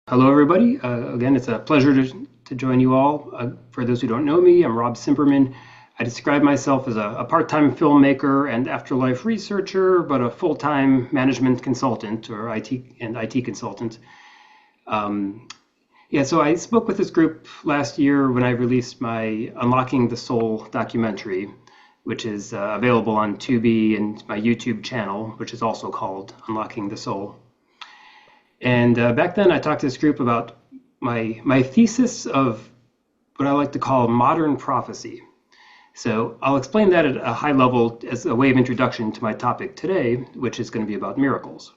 Hello, everybody. Again, it's a pleasure to join you all. For those who don't know me, I'm Rob Cimperman. I describe myself as a part-time filmmaker and afterlife researcher, but a full-time management consultant or IT consultant. So I spoke with this group last year when I released my Unlocking the Soul documentary, which is available on Tubi and my YouTube channel, which is also called Unlocking the Soul. And back then I talked to this group about my thesis of what I like to call modern prophecy. So I'll explain that at a high level as a way of introduction to my topic today, which is going to be about miracles.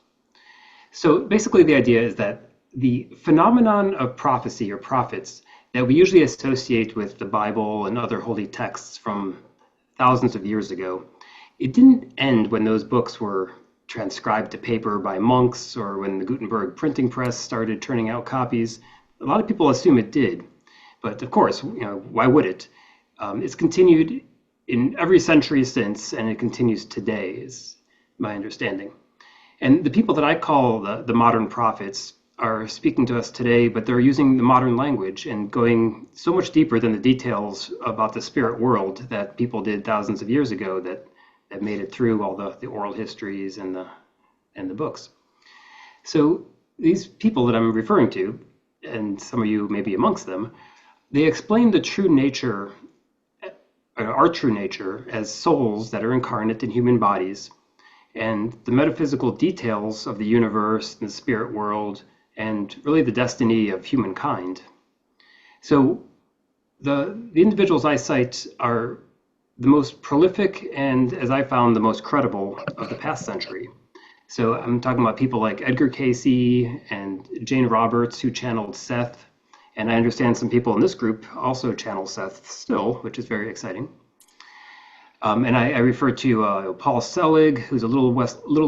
So basically the idea is that the phenomenon of prophecy or prophets that we usually associate with the Bible and other holy texts from thousands of years ago, it didn't end when those books were transcribed to paper by monks or when the Gutenberg printing press started turning out copies. A lot of people assume it did, but of course, why would it? It's continued in every century since, and it continues today, is my understanding. And the people that I call the modern prophets are speaking to us today, but they're using the modern language and going so much deeper than the details about the spirit world that people did thousands of years ago that made it through all the oral histories and the books. So these people that I'm referring to, and some of you may be amongst them, they explain the true nature, our true nature, as souls that are incarnate in human bodies, and the metaphysical details of the universe and the spirit world, and really the destiny of humankind. So the individuals I cite are the most prolific and, as I found, the most credible of the past century. So I'm talking about people like Edgar Cayce and Jane Roberts, who channeled Seth. And I understand some people in this group also channel Seth still, which is very exciting. And I refer to Paul Selig, who's a little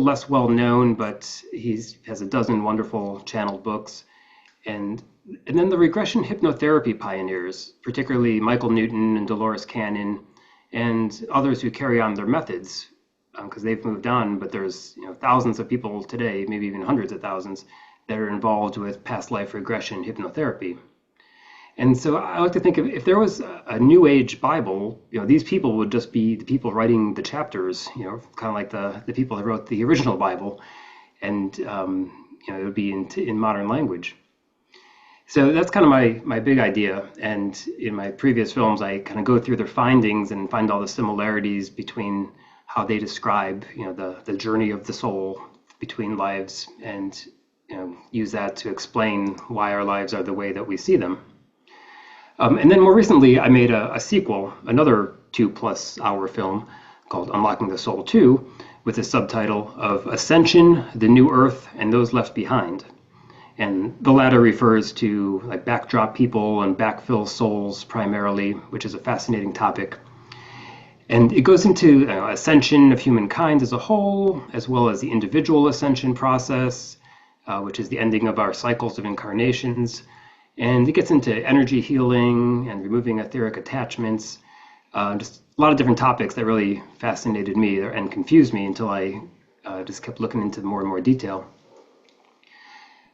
less well known, but he has a dozen wonderful channeled books. And then the regression hypnotherapy pioneers, particularly Michael Newton and Dolores Cannon, and others who carry on their methods, because they've moved on, but there's thousands of people today, maybe even hundreds of thousands, that are involved with past life regression hypnotherapy. And so I like to think if there was a New Age Bible, these people would just be the people writing the chapters, kind of like the people that wrote the original Bible, and it would be in modern language. So that's kind of my big idea. And in my previous films, I kind of go through their findings and find all the similarities between how they describe, the journey of the soul between lives, and use that to explain why our lives are the way that we see them. And then more recently, I made a sequel, another 2+ hour film called Unlocking the Soul 2, with the subtitle of Ascension, the New Earth, and Those Left Behind. And the latter refers to like backdrop people and backfill souls primarily, which is a fascinating topic. And it goes into ascension of humankind as a whole, as well as the individual ascension process, which is the ending of our cycles of incarnations. And it gets into energy healing and removing etheric attachments, just a lot of different topics that really fascinated me and confused me until I just kept looking into more and more detail.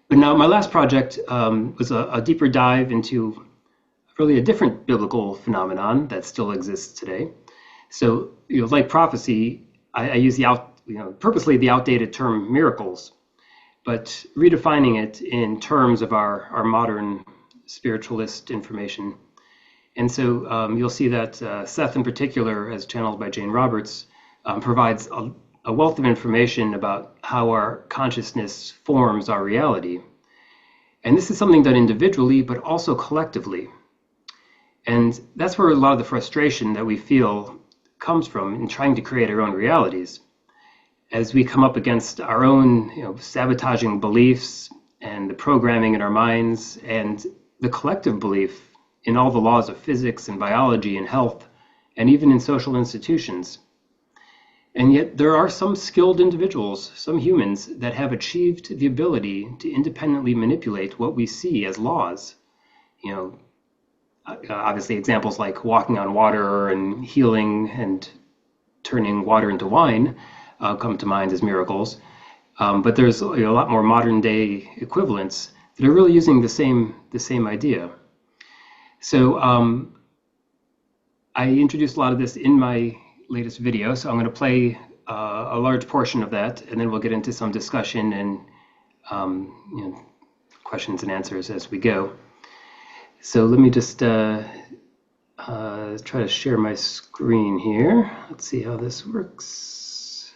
But now my last project was a deeper dive into really a different biblical phenomenon that still exists today. So, like prophecy, I use purposely the outdated term miracles, but redefining it in terms of our modern spiritualist information. And so you'll see that Seth in particular, as channeled by Jane Roberts, provides a wealth of information about how our consciousness forms our reality. And this is something done individually, but also collectively. And that's where a lot of the frustration that we feel comes from in trying to create our own realities. As we come up against our own sabotaging beliefs and the programming in our minds and the collective belief in all the laws of physics and biology and health, and even in social institutions. And yet there are some skilled individuals, some humans, that have achieved the ability to independently manipulate what we see as laws. Obviously examples like walking on water and healing and turning water into wine come to mind as miracles. But there's a lot more modern day equivalents that are really using the same idea. So I introduced a lot of this in my latest video, so I'm going to play a large portion of that, and then we'll get into some discussion and questions and answers as we go. So let me just try to share my screen here. Let's see how this works.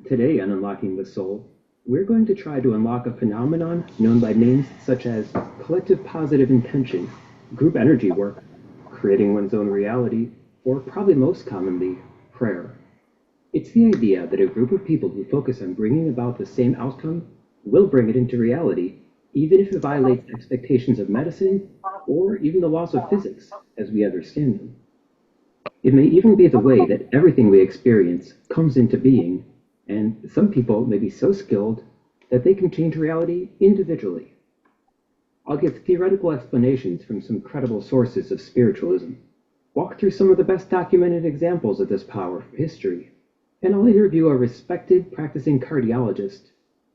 Today on Unlocking the Soul, we're going to try to unlock a phenomenon known by names such as collective positive intention, group energy work, creating one's own reality, or probably most commonly, prayer. It's the idea that a group of people who focus on bringing about the same outcome will bring it into reality, even if it violates expectations of medicine or even the laws of physics as we understand them. It may even be the way that everything we experience comes into being, and some people may be so skilled that they can change reality individually. I'll give theoretical explanations from some credible sources of spiritualism, walk through some of the best documented examples of this power from history, and I'll interview a respected practicing cardiologist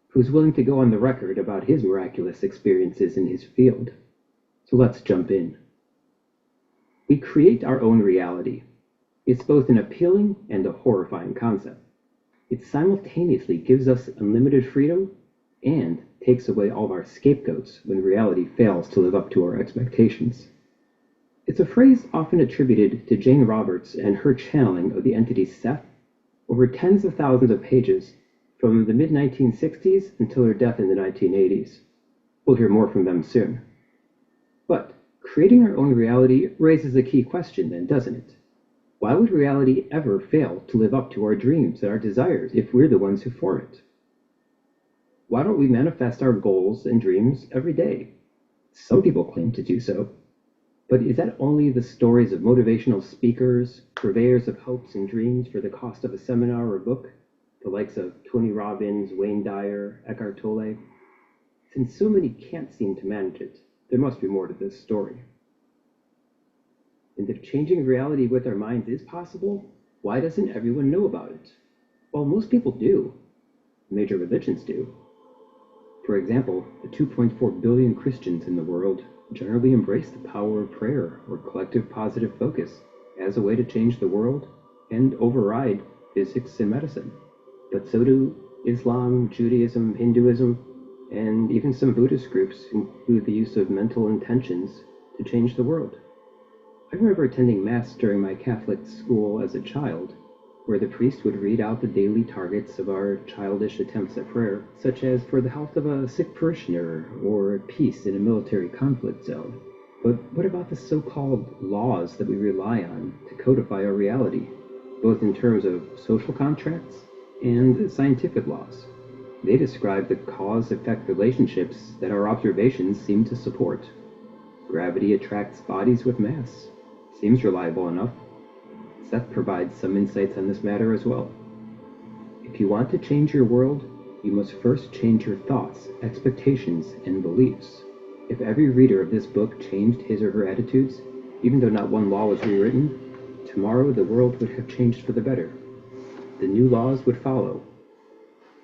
who's willing to go on the record about his miraculous experiences in his field. So let's jump in. We create our own reality. It's both an appealing and a horrifying concept. It simultaneously gives us unlimited freedom and takes away all of our scapegoats when reality fails to live up to our expectations. It's a phrase often attributed to Jane Roberts and her channeling of the entity Seth over tens of thousands of pages from the mid-1960s until her death in the 1980s. We'll hear more from them soon. But creating our own reality raises a key question then, doesn't it? Why would reality ever fail to live up to our dreams and our desires if we're the ones who form it? Why don't we manifest our goals and dreams every day? Some people claim to do so. But is that only the stories of motivational speakers, purveyors of hopes and dreams for the cost of a seminar or book, the likes of Tony Robbins, Wayne Dyer, Eckhart Tolle? Since so many can't seem to manage it, there must be more to this story. And if changing reality with our minds is possible, why doesn't everyone know about it? Well, most people do. Major religions do. For example, the 2.4 billion Christians in the world generally embrace the power of prayer or collective positive focus as a way to change the world and override physics and medicine. But so do Islam, Judaism, Hinduism, and even some Buddhist groups include the use of mental intentions to change the world. I remember attending Mass during my Catholic school as a child, where the priest would read out the daily targets of our childish attempts at prayer, such as for the health of a sick parishioner or peace in a military conflict zone. But what about the so-called laws that we rely on to codify our reality, both in terms of social contracts and scientific laws? They describe the cause-effect relationships that our observations seem to support. Gravity attracts bodies with mass. Seems reliable enough. Seth provides some insights on this matter as well. If you want to change your world, you must first change your thoughts, expectations, and beliefs. If every reader of this book changed his or her attitudes, even though not one law was rewritten, tomorrow the world would have changed for the better. The new laws would follow.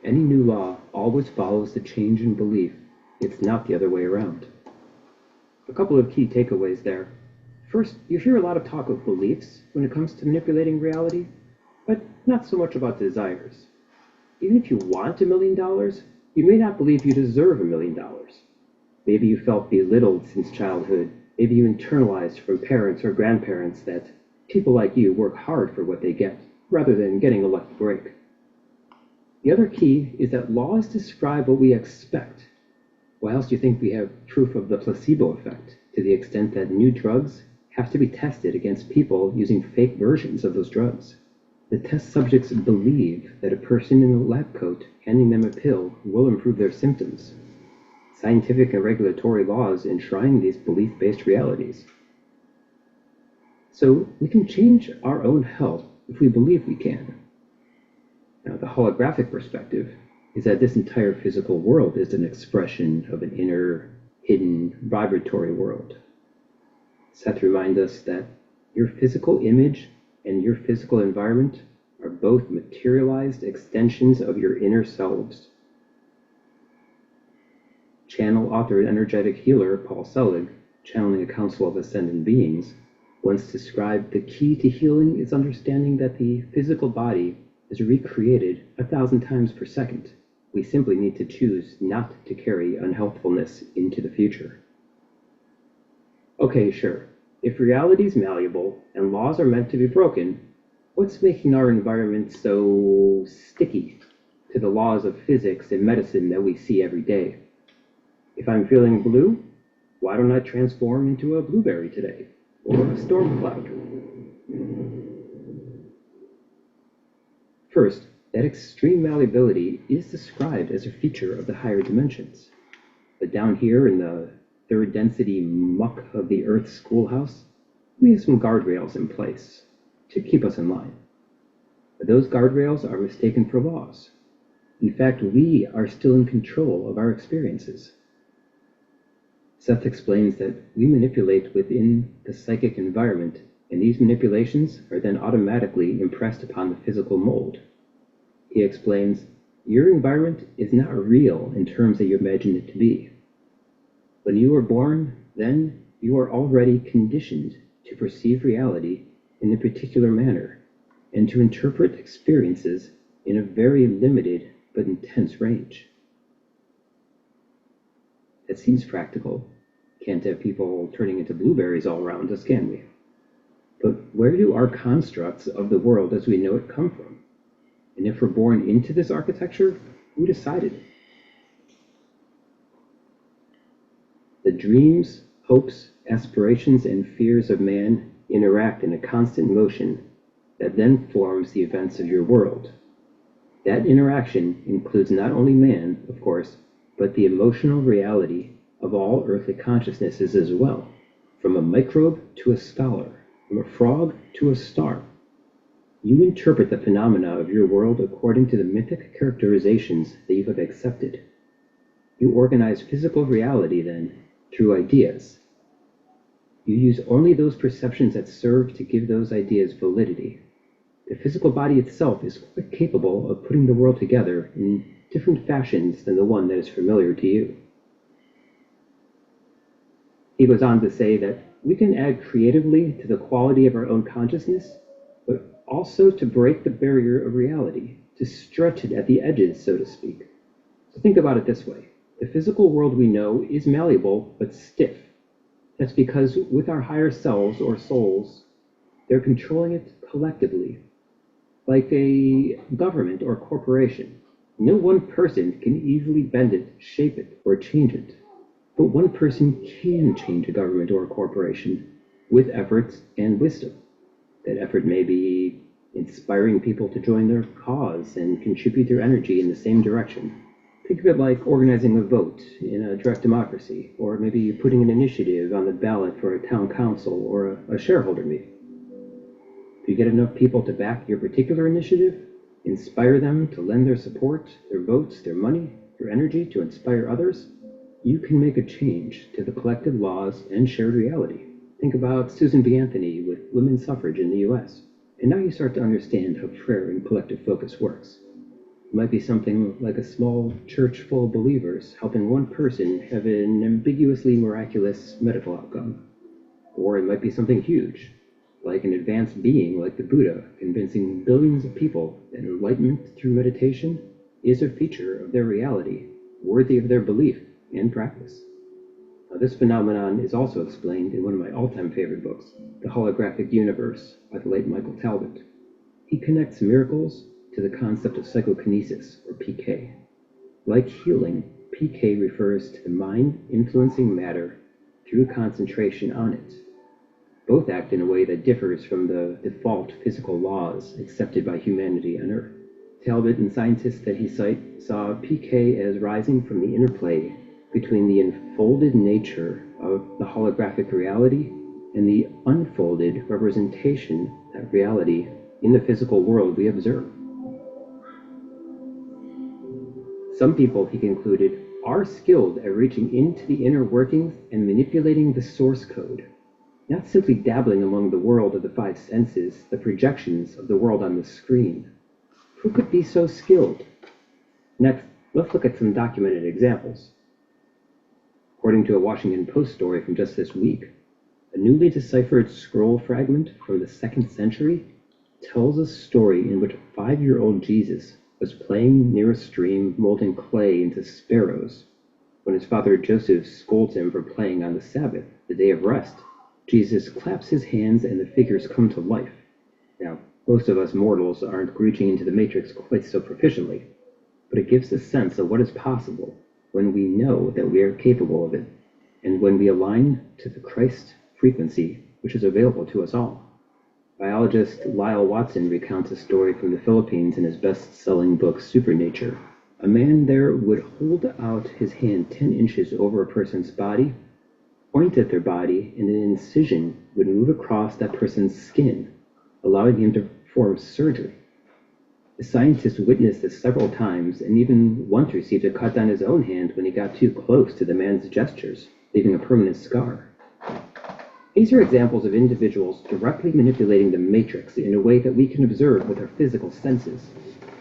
Any new law always follows the change in belief. It's not the other way around. A couple of key takeaways there. First, you hear a lot of talk of beliefs when it comes to manipulating reality, but not so much about desires. Even if you want $1 million, you may not believe you deserve $1 million. Maybe you felt belittled since childhood. Maybe you internalized from parents or grandparents that people like you work hard for what they get, rather than getting a lucky break. The other key is that laws describe what we expect. Why else do you think we have proof of the placebo effect, to the extent that new drugs have to be tested against people using fake versions of those drugs? The test subjects believe that a person in a lab coat handing them a pill will improve their symptoms. Scientific and regulatory laws enshrine these belief-based realities. So we can change our own health if we believe we can. Now, the holographic perspective is that this entire physical world is an expression of an inner, hidden, vibratory world. Seth reminds us that your physical image and your physical environment are both materialized extensions of your inner selves. Channel, author, and energetic healer Paul Selig, channeling a council of ascended beings, once described the key to healing is understanding that the physical body is recreated 1,000 times per second. We simply need to choose not to carry unhealthfulness into the future. Okay, sure. If reality is malleable and laws are meant to be broken, what's making our environment so sticky to the laws of physics and medicine that we see every day? If I'm feeling blue, why don't I transform into a blueberry today, or a storm cloud? First, that extreme malleability is described as a feature of the higher dimensions. But down here in the third density muck of the Earth's schoolhouse, we have some guardrails in place to keep us in line. But those guardrails are mistaken for laws. In fact, we are still in control of our experiences. Seth explains that we manipulate within the psychic environment, and these manipulations are then automatically impressed upon the physical mold. He explains, your environment is not real in terms that you imagine it to be. When you were born, then you are already conditioned to perceive reality in a particular manner and to interpret experiences in a very limited but intense range. It seems practical. Can't have people turning into blueberries all around us, can we? But where do our constructs of the world as we know it come from? And if we're born into this architecture, who decided? The dreams, hopes, aspirations, and fears of man interact in a constant motion that then forms the events of your world. That interaction includes not only man, of course, but the emotional reality of all earthly consciousnesses as well, from a microbe to a scholar, from a frog to a star. You interpret the phenomena of your world according to the mythic characterizations that you have accepted. You organize physical reality, then, through ideas. You use only those perceptions that serve to give those ideas validity. The physical body itself is quite capable of putting the world together in different fashions than the one that is familiar to you. He goes on to say that we can add creatively to the quality of our own consciousness, but also to break the barrier of reality, to stretch it at the edges, so to speak. So think about it this way. The physical world we know is malleable, but stiff. That's because with our higher selves or souls, they're controlling it collectively, like a government or corporation. No one person can easily bend it, shape it, or change it. But one person can change a government or a corporation with efforts and wisdom. That effort may be inspiring people to join their cause and contribute their energy in the same direction. Think of it like organizing a vote in a direct democracy, or maybe putting an initiative on the ballot for a town council or a shareholder meeting. If you get enough people to back your particular initiative, inspire them to lend their support, their votes, their money, their energy to inspire others, you can make a change to the collective laws and shared reality. Think about Susan B. Anthony with women's suffrage in the US. And now you start to understand how prayer and collective focus works. It might be something like a small church full of believers helping one person have an ambiguously miraculous medical outcome. Or it might be something huge, like an advanced being like the Buddha convincing billions of people that enlightenment through meditation is a feature of their reality, worthy of their belief and practice. Now, this phenomenon is also explained in one of my all-time favorite books, The Holographic Universe, by the late Michael Talbott. He connects miracles to the concept of psychokinesis, or PK. Like healing, PK refers to the mind influencing matter through concentration on it. Both act in a way that differs from the default physical laws accepted by humanity on Earth. Talbott and scientists that he cites saw PK as rising from the interplay between the enfolded nature of the holographic reality and the unfolded representation of reality in the physical world we observe. Some people, he concluded, are skilled at reaching into the inner workings and manipulating the source code, not simply dabbling among the world of the five senses, the projections of the world on the screen. Who could be so skilled? Next, let's look at some documented examples. According to a Washington Post story from just this week, a newly deciphered scroll fragment from the 2nd century tells a story in which a 5-year-old Jesus was playing near a stream molding clay into sparrows. When his father Joseph scolds him for playing on the Sabbath, the day of rest, Jesus claps his hands and the figures come to life. Now, most of us mortals aren't reaching into the matrix quite so proficiently, but it gives a sense of what is possible when we know that we are capable of it, and when we align to the Christ frequency which is available to us all. Biologist Lyle Watson recounts a story from the Philippines in his best-selling book Supernature. A man there would hold out his hand 10 inches over a person's body, point at their body, and an incision would move across that person's skin, allowing him to perform surgery. The scientist witnessed this several times and even once received a cut on his own hand when he got too close to the man's gestures, leaving a permanent scar. These are examples of individuals directly manipulating the matrix in a way that we can observe with our physical senses.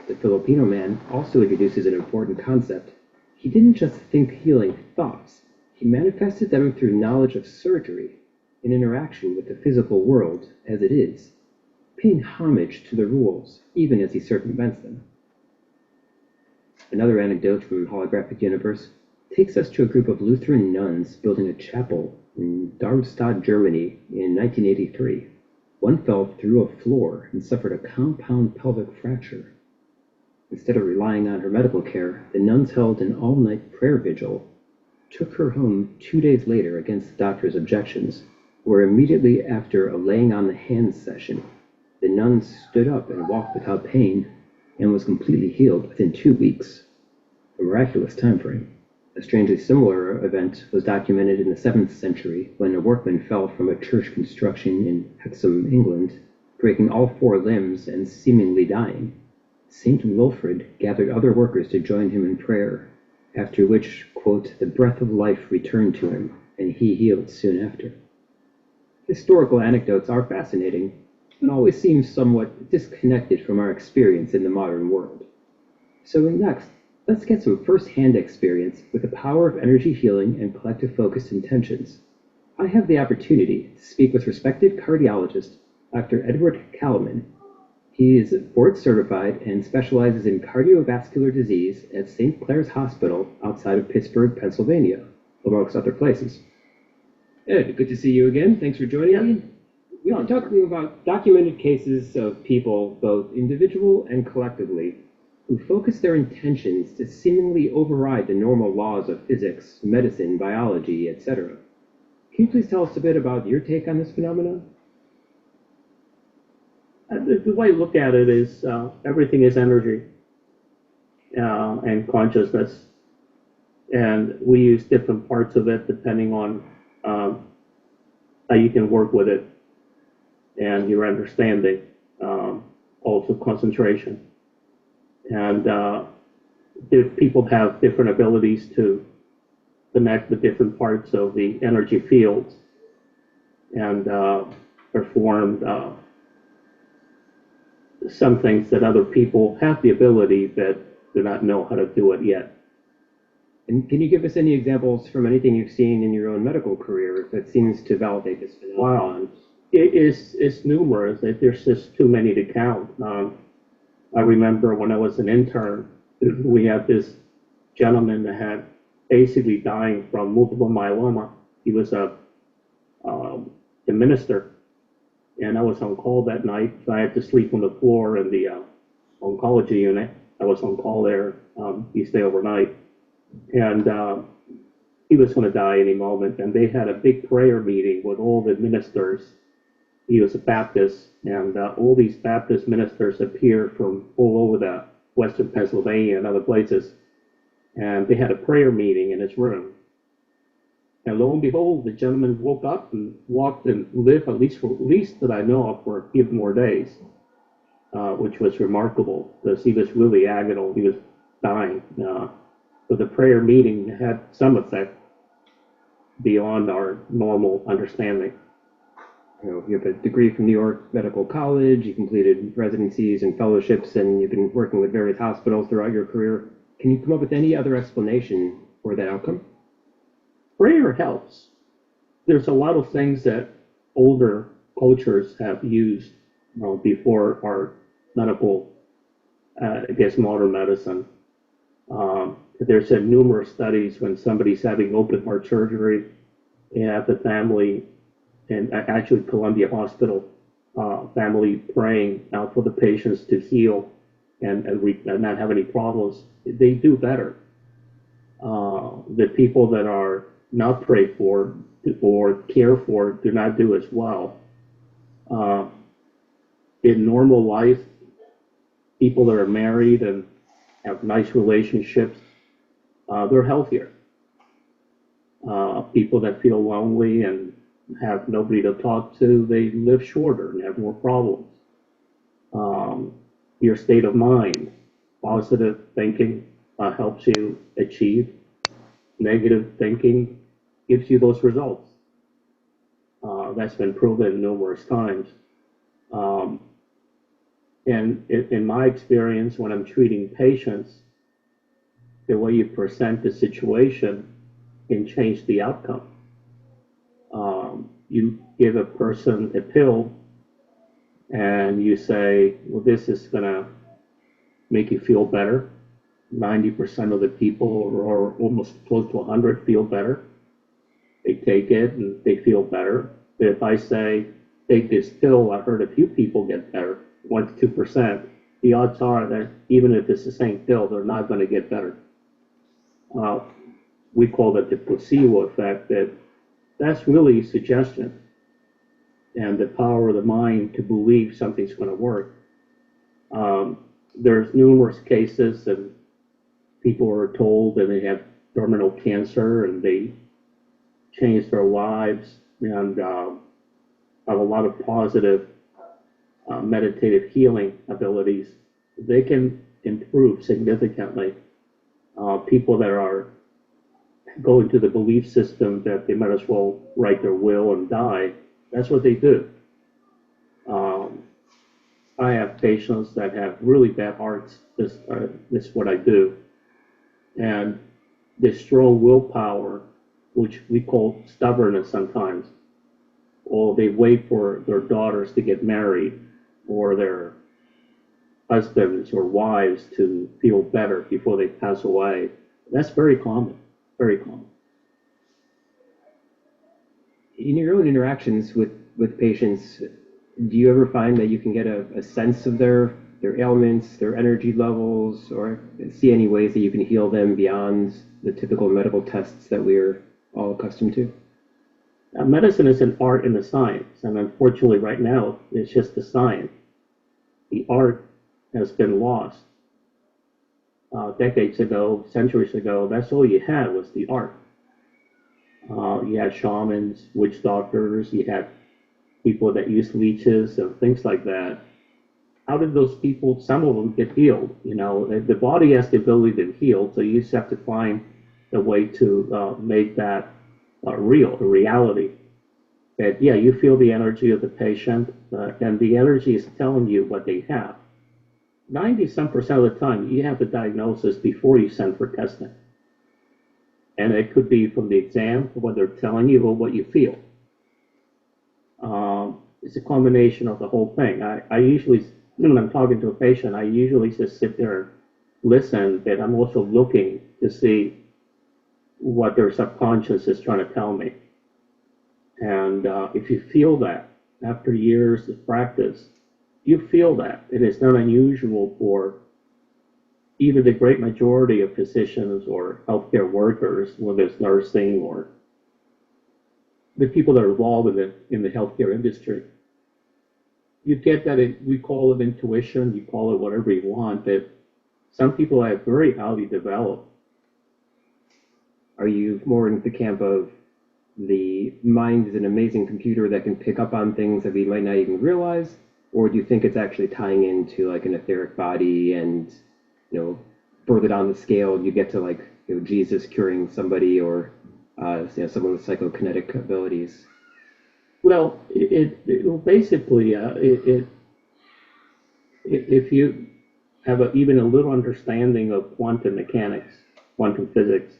The Filipino man also introduces an important concept. He didn't just think healing thoughts, he manifested them through knowledge of surgery, in interaction with the physical world as it is, paying homage to the rules, even as he circumvents them. Another anecdote from Holographic Universe takes us to a group of Lutheran nuns building a chapel in Darmstadt, Germany in 1983. One fell through a floor and suffered a compound pelvic fracture. Instead of relying on her medical care, the nuns held an all-night prayer vigil, took her home 2 days later against the doctor's objections, where immediately after a laying on the hands session, the nun stood up and walked without pain and was completely healed within 2 weeks. A miraculous time frame. A strangely similar event was documented in the 7th century when a workman fell from a church construction in Hexham, England, breaking all 4 limbs and seemingly dying. Saint Wilfrid gathered other workers to join him in prayer, after which, quote, the breath of life returned to him, and he healed soon after. Historical anecdotes are fascinating, but always seem somewhat disconnected from our experience in the modern world. So next, let's get some first-hand experience with the power of energy healing and collective focused intentions. I have the opportunity to speak with respected cardiologist Dr. Edward Kaliman. He is board certified and specializes in cardiovascular disease at St. Clair's Hospital outside of Pittsburgh, Pennsylvania, amongst other places. Ed, good to see you again. Thanks for joining me. We've been talking about documented cases of people, both individual and collectively, who focus their intentions to seemingly override the normal laws of physics, medicine, biology, etc. Can you please tell us a bit about your take on this phenomenon? The way I look at it is everything is energy and consciousness, and we use different parts of it depending on how you can work with it and your understanding, also concentration. And people have different abilities to connect the different parts of the energy field and perform some things that other people have the ability that do not know how to do it yet. And can you give us any examples from anything you've seen in your own medical career that seems to validate this phenomenon? Wow, it's numerous. There's just too many to count. I remember when I was an intern, we had this gentleman that had basically dying from multiple myeloma. He was a minister, and I was on call that night, so I had to sleep on the floor in the oncology unit. I was on call there. He stayed overnight, and he was going to die any moment. And they had a big prayer meeting with all the ministers. He was a Baptist, and all these Baptist ministers appeared from all over the Western Pennsylvania and other places. And they had a prayer meeting in his room. And lo and behold, the gentleman woke up and walked and lived, at least that I know of, for a few more days, which was remarkable because he was really agonal. He was dying. So the prayer meeting had some effect beyond our normal understanding. You know, you have a degree from New York Medical College, you completed residencies and fellowships, and you've been working with various hospitals throughout your career. Can you come up with any other explanation for that outcome? Prayer helps. There's a lot of things that older cultures have used before our medical, modern medicine. There's been numerous studies when somebody's having open heart surgery, they have the family, and actually Columbia Hospital family praying out for the patients to heal and not have any problems. They do better. The people that are not prayed for or cared for do not do as well. In normal life, people that are married and have nice relationships, they're healthier. People that feel lonely and have nobody to talk to, they live shorter and have more problems. Your state of mind, positive thinking helps you achieve. Negative thinking gives you those results. That's been proven numerous times. And in my experience, when I'm treating patients, the way you present the situation can change the outcome. You give a person a pill and you say, well, this is gonna make you feel better. 90% of the people, or almost close to 100, feel better. They take it and they feel better. But if I say, take this pill, I heard a few people get better, 1 to 2%, the odds are that even if it's the same pill, they're not gonna get better. We call that the placebo effect. That's really suggestion and the power of the mind to believe something's going to work. There's numerous cases and people are told that they have terminal cancer and they change their lives and have a lot of positive meditative healing abilities. They can improve significantly. People that are go into the belief system that they might as well write their will and die, that's what they do. I have patients that have really bad hearts. This is what I do. And this strong willpower, which we call stubbornness sometimes, or they wait for their daughters to get married or their husbands or wives to feel better before they pass away. That's very common. Very common. In your own interactions with patients, do you ever find that you can get a sense of their ailments, their energy levels, or see any ways that you can heal them beyond the typical medical tests that we're all accustomed to? Medicine is an art and a science, and unfortunately right now it's just a science. The art has been lost. Decades ago, centuries ago, that's all you had was the art. You had shamans, witch doctors, you had people that used leeches and things like that. How did those people, some of them get healed? You know, the body has the ability to heal, so you just have to find a way to make that real, a reality. That, yeah, you feel the energy of the patient, and the energy is telling you what they have. 90-some% of the time, you have the diagnosis before you send for testing. And it could be from the exam, what they're telling you, or what you feel. It's a combination of the whole thing. I usually, when I'm talking to a patient, I usually just sit there and listen, but I'm also looking to see what their subconscious is trying to tell me. And if you feel that after years of practice, you feel that. It is not unusual for even the great majority of physicians or healthcare workers, whether it's nursing or the people that are involved in the healthcare industry. You get that, we call it intuition, you call it whatever you want, that some people are very highly developed. Are you more in the camp of the mind is an amazing computer that can pick up on things that we might not even realize? Or do you think it's actually tying into like an etheric body and, you know, further down the scale, you get to like Jesus curing somebody or someone with psychokinetic abilities. Well, basically, if you have even a little understanding of quantum mechanics, quantum physics,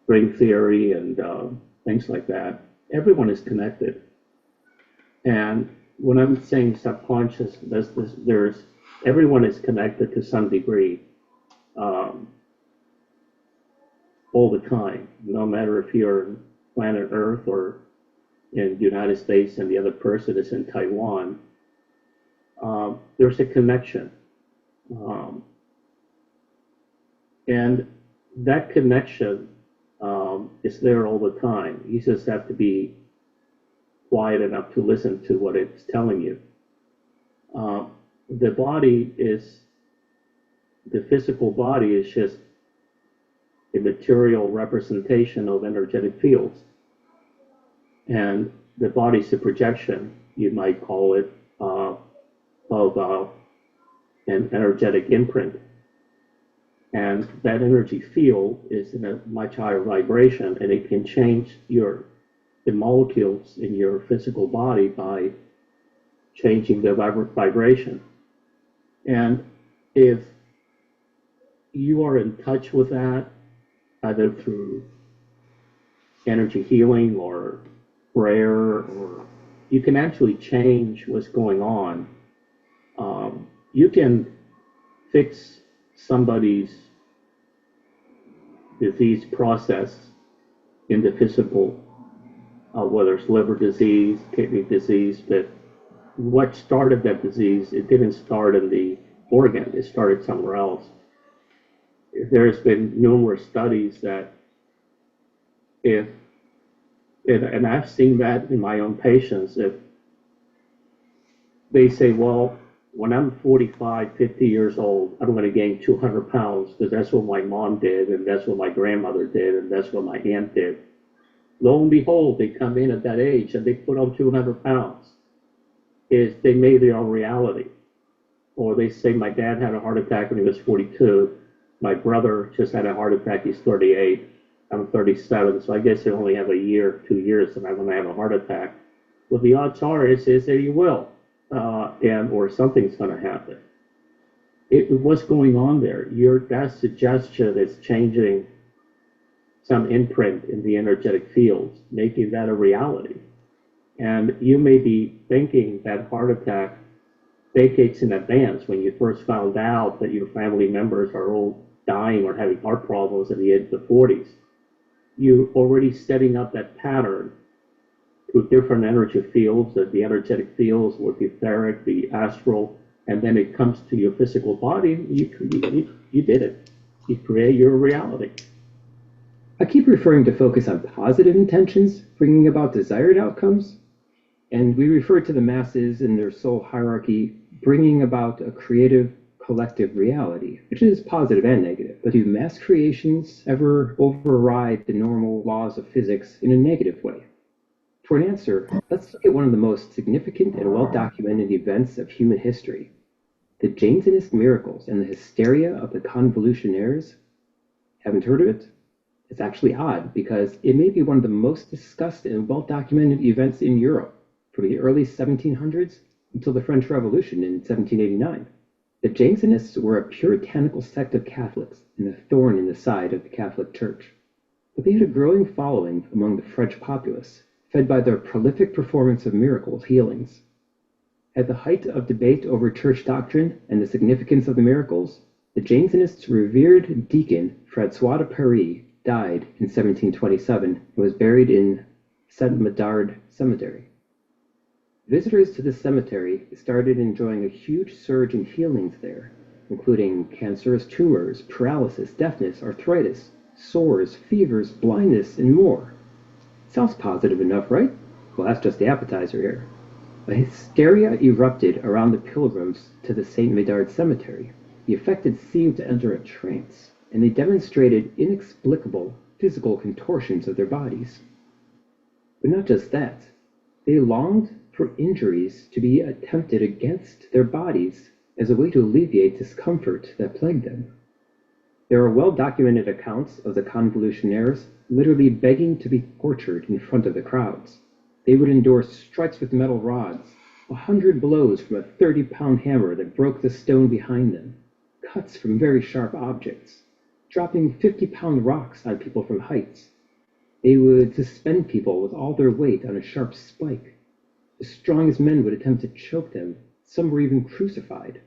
string theory, and things like that, everyone is connected. And when I'm saying subconscious, everyone is connected to some degree, all the time, no matter if you're on planet Earth or in the United States and the other person is in Taiwan. There's a connection. And that connection is there all the time. You just have to be quiet enough to listen to what it's telling you. The physical body is just a material representation of energetic fields. And the body's a projection, you might call it, of an energetic imprint. And that energy field is in a much higher vibration, and it can change the molecules in your physical body by changing the vibration. And if you are in touch with that, either through energy healing or prayer, or you can actually change what's going on. You can fix somebody's disease process in the physical, whether it's liver disease, kidney disease, but what started that disease, it didn't start in the organ, it started somewhere else. There's been numerous studies that and I've seen that in my own patients, if they say, well, when I'm 45, 50 years old, I'm going to gain 200 pounds because that's what my mom did, and that's what my grandmother did, and that's what my aunt did. Lo and behold, they come in at that age and they put on 200 pounds. They made their own reality. Or they say, my dad had a heart attack when he was 42. My brother just had a heart attack, he's 38. I'm 37, so I guess you only have a year, 2 years, and I'm going to have a heart attack. Well, the odds are is that you will, or something's going to happen. What's going on there? That suggestion is changing some imprint in the energetic fields, making that a reality. And you may be thinking that heart attack decades in advance when you first found out that your family members are all dying or having heart problems at the age of the 40s. You're already setting up that pattern through different energy fields, the energetic fields with the etheric, the astral, and then it comes to your physical body. You did it. You create your reality. I keep referring to focus on positive intentions, bringing about desired outcomes, and we refer to the masses in their soul hierarchy bringing about a creative collective reality, which is positive and negative. But do mass creations ever override the normal laws of physics in a negative way? For an answer, let's look at one of the most significant and well-documented events of human history, the Janesenist miracles and the hysteria of the Convolusionaires. Haven't heard of it? It's actually odd because it may be one of the most discussed and well-documented events in Europe from the early 1700s until the French Revolution in 1789. The Janesenists were a puritanical sect of Catholics and a thorn in the side of the Catholic Church. But they had a growing following among the French populace, fed by their prolific performance of miracles, healings. At the height of debate over church doctrine and the significance of the miracles, the Janesenists' revered deacon, Francois de Paris, died in 1727 and was buried in Saint-Médard Cemetery. Visitors to this cemetery started enjoying a huge surge in healings there, including cancerous tumors, paralysis, deafness, arthritis, sores, fevers, blindness, and more. Sounds positive enough, right? Well, that's just the appetizer here. A hysteria erupted around the pilgrims to the Saint Médard Cemetery. The affected seemed to enter a trance, and they demonstrated inexplicable physical contortions of their bodies. But not just that. They longed for injuries to be attempted against their bodies as a way to alleviate discomfort that plagued them. There are well-documented accounts of the convolusionaires literally begging to be tortured in front of the crowds. They would endure strikes with metal rods, 100 blows from a 30-pound hammer that broke the stone behind them, cuts from very sharp objects, dropping 50-pound rocks on people from heights. They would suspend people with all their weight on a sharp spike. The strongest men would attempt to choke them. Some were even crucified.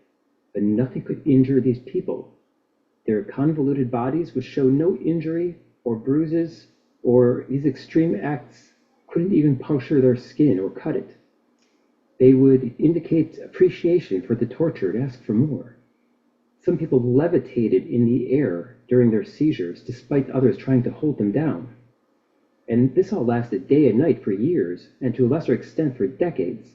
But nothing could injure these people. Their convoluted bodies would show no injury or bruises, or these extreme acts couldn't even puncture their skin or cut it. They would indicate appreciation for the torture and ask for more. Some people levitated in the air during their seizures, despite others trying to hold them down. And this all lasted day and night for years, and to a lesser extent for decades.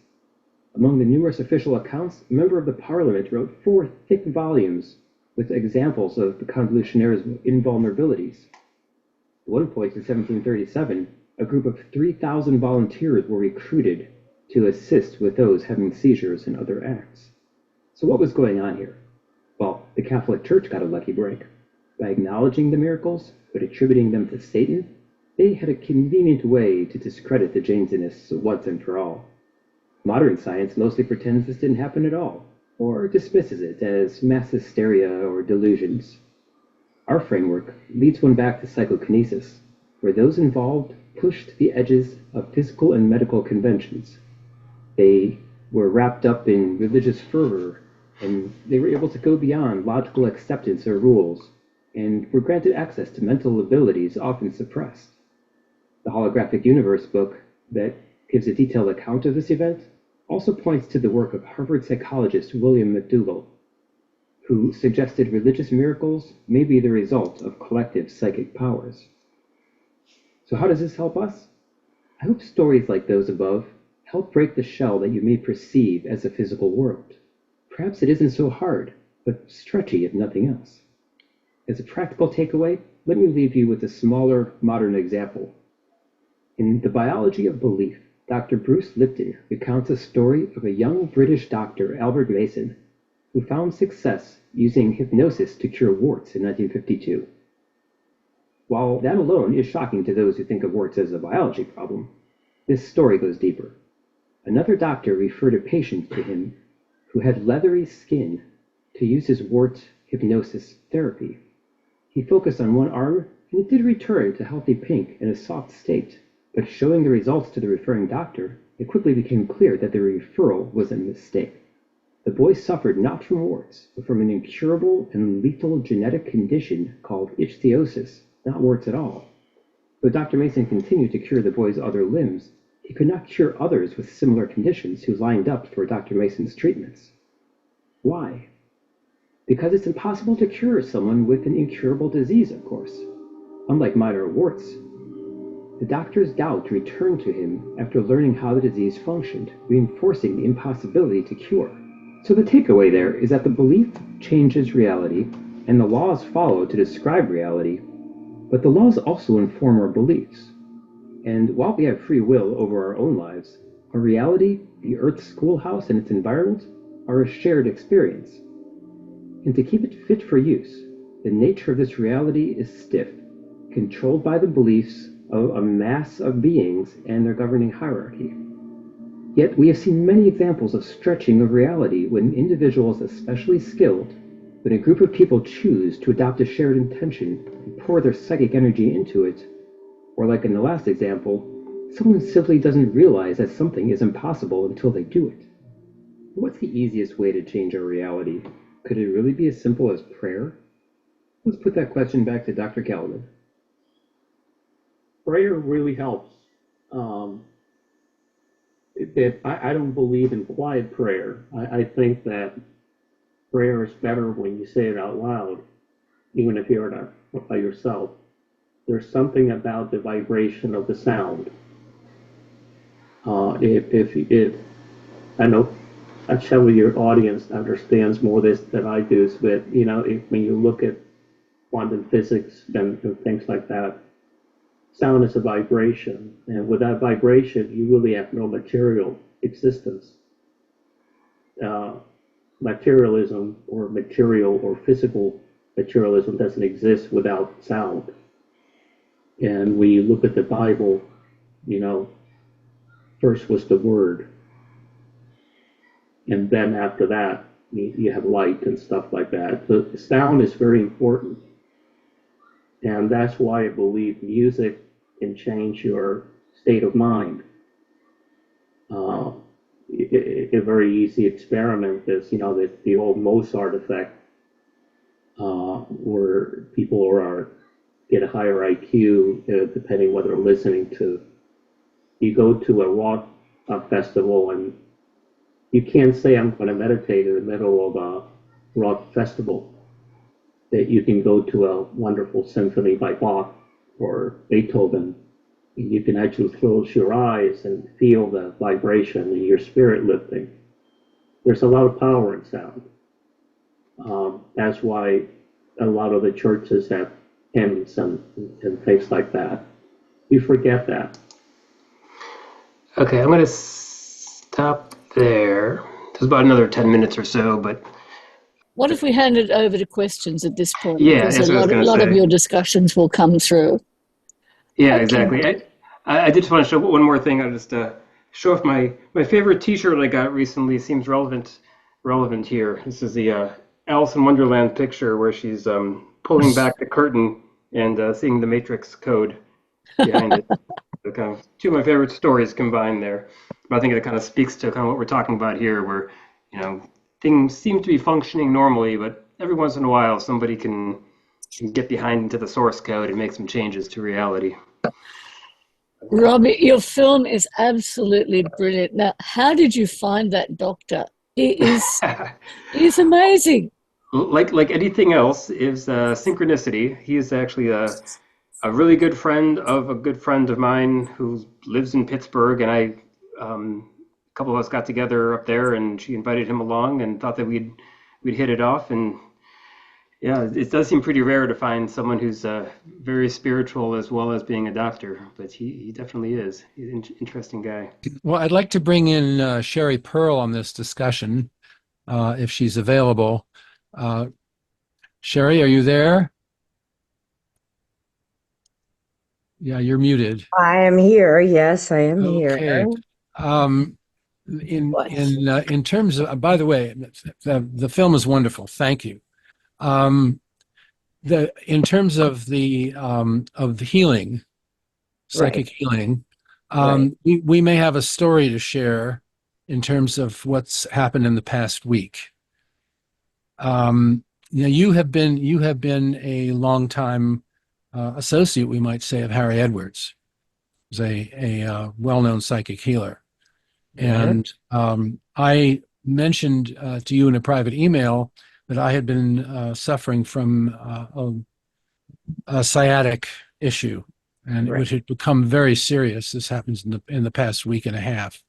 Among the numerous official accounts, a member of the parliament wrote 4 thick volumes with examples of the convolutionaires' invulnerabilities. At one point in 1737, a group of 3,000 volunteers were recruited to assist with those having seizures and other acts. So what was going on here? Well, the Catholic Church got a lucky break. By acknowledging the miracles, but attributing them to Satan, they had a convenient way to discredit the Janesists once and for all. Modern science mostly pretends this didn't happen at all, or dismisses it as mass hysteria or delusions. Our framework leads one back to psychokinesis, where those involved pushed the edges of physical and medical conventions. They were wrapped up in religious fervor, and they were able to go beyond logical acceptance or rules, and were granted access to mental abilities often suppressed. The Holographic Universe book that gives a detailed account of this event also points to the work of Harvard psychologist William McDougall, who suggested religious miracles may be the result of collective psychic powers. So how does this help us? I hope stories like those above help break the shell that you may perceive as a physical world. Perhaps it isn't so hard, but stretchy if nothing else. As a practical takeaway, let me leave you with a smaller modern example. In The Biology of Belief, Dr. Bruce Lipton recounts a story of a young British doctor, Albert Mason, who found success using hypnosis to cure warts in 1952. While that alone is shocking to those who think of warts as a biology problem, this story goes deeper. Another doctor referred a patient to him who had leathery skin to use his wart hypnosis therapy. He focused on one arm, and it did return to healthy pink in a soft state. But showing the results to the referring doctor, it quickly became clear that the referral was a mistake. The boy suffered not from warts, but from an incurable and lethal genetic condition called ichthyosis, not warts at all. Though Dr. Mason continued to cure the boy's other limbs, he could not cure others with similar conditions who lined up for Dr. Mason's treatments. Why? Because it's impossible to cure someone with an incurable disease, of course. Unlike minor warts, the doctor's doubt returned to him after learning how the disease functioned, reinforcing the impossibility to cure. So the takeaway there is that the belief changes reality, and the laws follow to describe reality, but the laws also inform our beliefs. And while we have free will over our own lives, our reality, the Earth's schoolhouse and its environment, are a shared experience. And to keep it fit for use, the nature of this reality is stiff, controlled by the beliefs of a mass of beings and their governing hierarchy. Yet we have seen many examples of stretching of reality when individuals especially skilled, when a group of people choose to adopt a shared intention and pour their psychic energy into it, or like in the last example, someone simply doesn't realize that something is impossible until they do it. What's the easiest way to change our reality? Could it really be as simple as prayer? Let's put that question back to Dr. Kaliman. Prayer really helps. I don't believe in quiet prayer. I think that prayer is better when you say it out loud, even if you're not by yourself. There's something about the vibration of the sound. If I know, I'm sure your audience understands more this than I do, but when you look at quantum physics and things like that, sound is a vibration, and without vibration, you really have no material existence. Materialism or material or physical Materialism doesn't exist without sound. And when you look at the Bible, first was the Word, and then after that, you have light and stuff like that. So sound is very important. And that's why I believe music can change your state of mind. A very easy experiment is, the old Mozart effect, where people get a higher IQ, depending what they're listening to. You go to a rock festival, and you can't say, I'm going to meditate in the middle of a rock festival. That you can go to a wonderful symphony by Bach or Beethoven. You can actually close your eyes and feel the vibration and your spirit lifting. There's a lot of power in sound. That's why a lot of the churches have hymns and things like that. You forget that. Okay, I'm going to stop there. There's about another 10 minutes or so, but... What if we hand it over to questions at this point? Yeah, because that's what I was going to say. A lot of your discussions will come through. Yeah, Okay. exactly. I did just want to show one more thing. I'll just show off my favorite T-shirt I got recently. Seems relevant here. This is the Alice in Wonderland picture where she's pulling back the curtain and seeing the Matrix code behind it. So kind of two of my favorite stories combined there. But I think it kind of speaks to kind of what we're talking about here, where things seem to be functioning normally, but every once in a while somebody can get behind into the source code and make some changes to reality. Robbie, your film is absolutely brilliant. Now, how did you find that doctor? He's amazing. Like anything else is synchronicity. He is actually a really good friend of a good friend of mine who lives in Pittsburgh, and a couple of us got together up there, and she invited him along and thought that we'd hit it off. And yeah, it does seem pretty rare to find someone who's very spiritual as well as being a doctor, but he definitely is. He's an interesting guy. Well, I'd like to bring in Sherry Pearl on this discussion, if she's available. Sherry, are you there? Yeah, you're muted. I am here. Yes, I am Okay. here. In terms of, by the way, the film is wonderful. Thank you. In terms of the healing, psychic healing, we may have a story to share in terms of what's happened in the past week. You have been a longtime associate, we might say, of Harry Edwards, who's a well-known psychic healer. And I mentioned to you in a private email that I had been suffering from a sciatic issue, and which had become very serious. This happens in the past week and a half.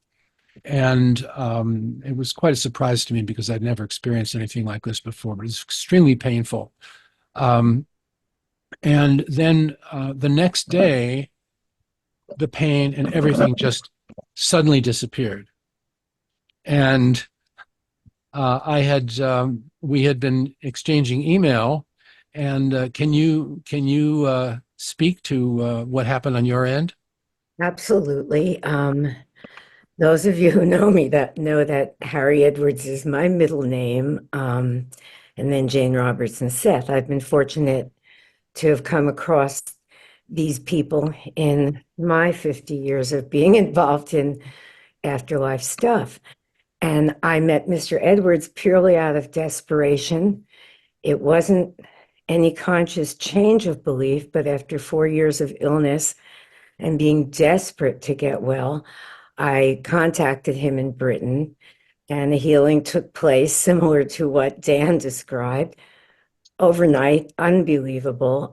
And it was quite a surprise to me because I'd never experienced anything like this before, but it's extremely painful. And then the next day, the pain and everything just suddenly disappeared. And we had been exchanging email, and can you speak to what happened on your end? Absolutely. Those of you who know me know that Harry Edwards is my middle name, and then Jane Robertson Seth. I've been fortunate to have come across these people in my 50 years of being involved in afterlife stuff. And I met Mr. Edwards purely out of desperation. It wasn't any conscious change of belief, but after 4 years of illness and being desperate to get well, I contacted him in Britain, and the healing took place similar to what Dan described. Overnight, unbelievable,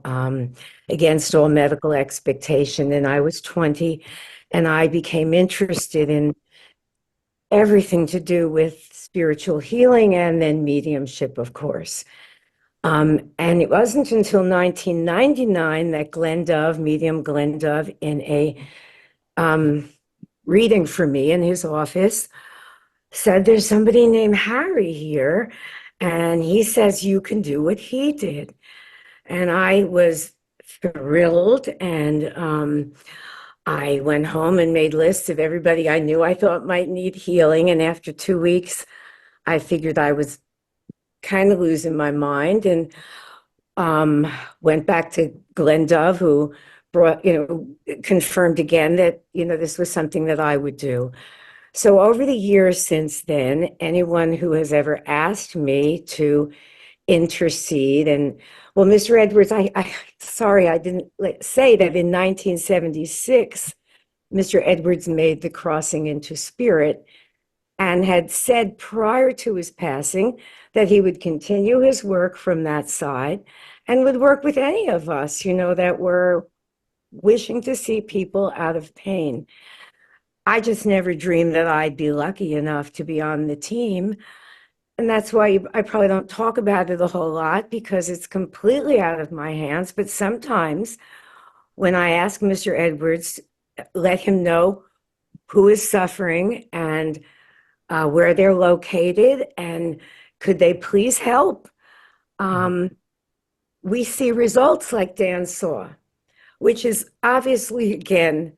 against all medical expectation. And I was 20, and I became interested in everything to do with spiritual healing and then mediumship, of course. And it wasn't until 1999 that medium Glenn Dove, in a reading for me in his office, said, there's somebody named Harry here, And he says, you can do what he did. And I was thrilled. And I went home and made lists of everybody I knew I thought might need healing. And after 2 weeks, I figured I was kind of losing my mind, and went back to Glenn Dove, who brought, confirmed again that, this was something that I would do. So over the years since then, anyone who has ever asked me to intercede, and well, Mr. Edwards, sorry, I didn't say that in 1976, Mr. Edwards made the crossing into spirit and had said prior to his passing that he would continue his work from that side and would work with any of us, that were wishing to see people out of pain. I just never dreamed that I'd be lucky enough to be on the team. And that's why I probably don't talk about it a whole lot, because it's completely out of my hands. But sometimes when I ask Mr. Edwards, let him know who is suffering and where they're located, and could they please help? We see results like Dan saw, which is obviously, again,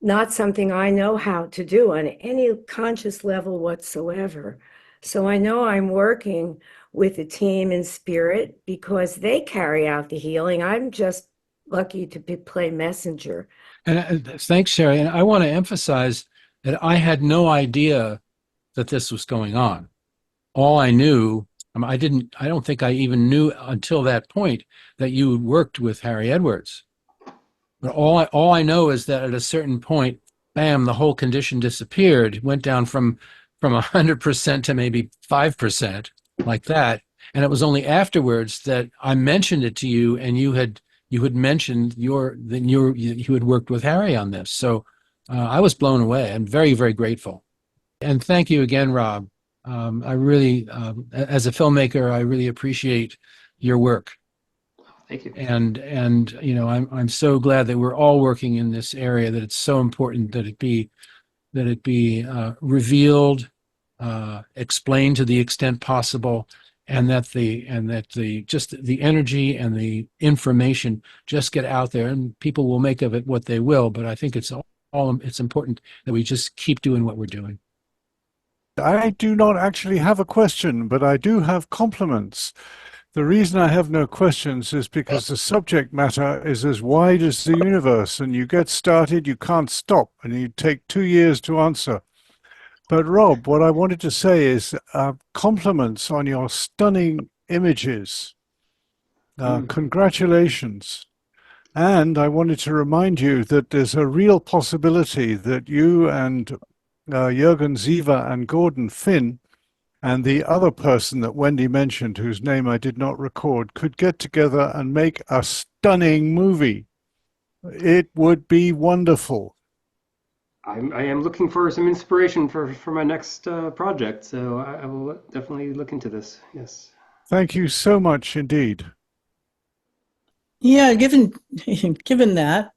not something I know how to do on any conscious level whatsoever. So I know I'm working with a team in spirit because they carry out the healing. I'm just lucky to play messenger. And thanks, Sherry. And I want to emphasize that I had no idea that this was going on. All I knew, I don't think I even knew until that point that you worked with Harry Edwards. But all I know is that at a certain point, bam, the whole condition disappeared, went down from 100% to maybe 5%, like that. And it was only afterwards that I mentioned it to you, and you had mentioned you had worked with Harry on this. So I was blown away. I'm very, very grateful. And thank you again, Rob. I really, as a filmmaker, I really appreciate your work. Thank you. And I'm so glad that we're all working in this area, that it's so important that it be revealed, explained to the extent possible, and that the energy and the information just get out there, and people will make of it what they will. But I think it's important that we just keep doing what we're doing. I do not actually have a question, but I do have compliments. The reason I have no questions is because the subject matter is as wide as the universe, and you get started, you can't stop, and you take 2 years to answer. But Rob, what I wanted to say is compliments on your stunning images. Congratulations. And I wanted to remind you that there's a real possibility that you and Jürgen Ziva and Gordon Finn and the other person that Wendy mentioned, whose name I did not record, could get together and make a stunning movie. It would be wonderful. I am looking for some inspiration for my next project, so I will definitely look into this. Yes. Thank you so much indeed. Yeah, given that,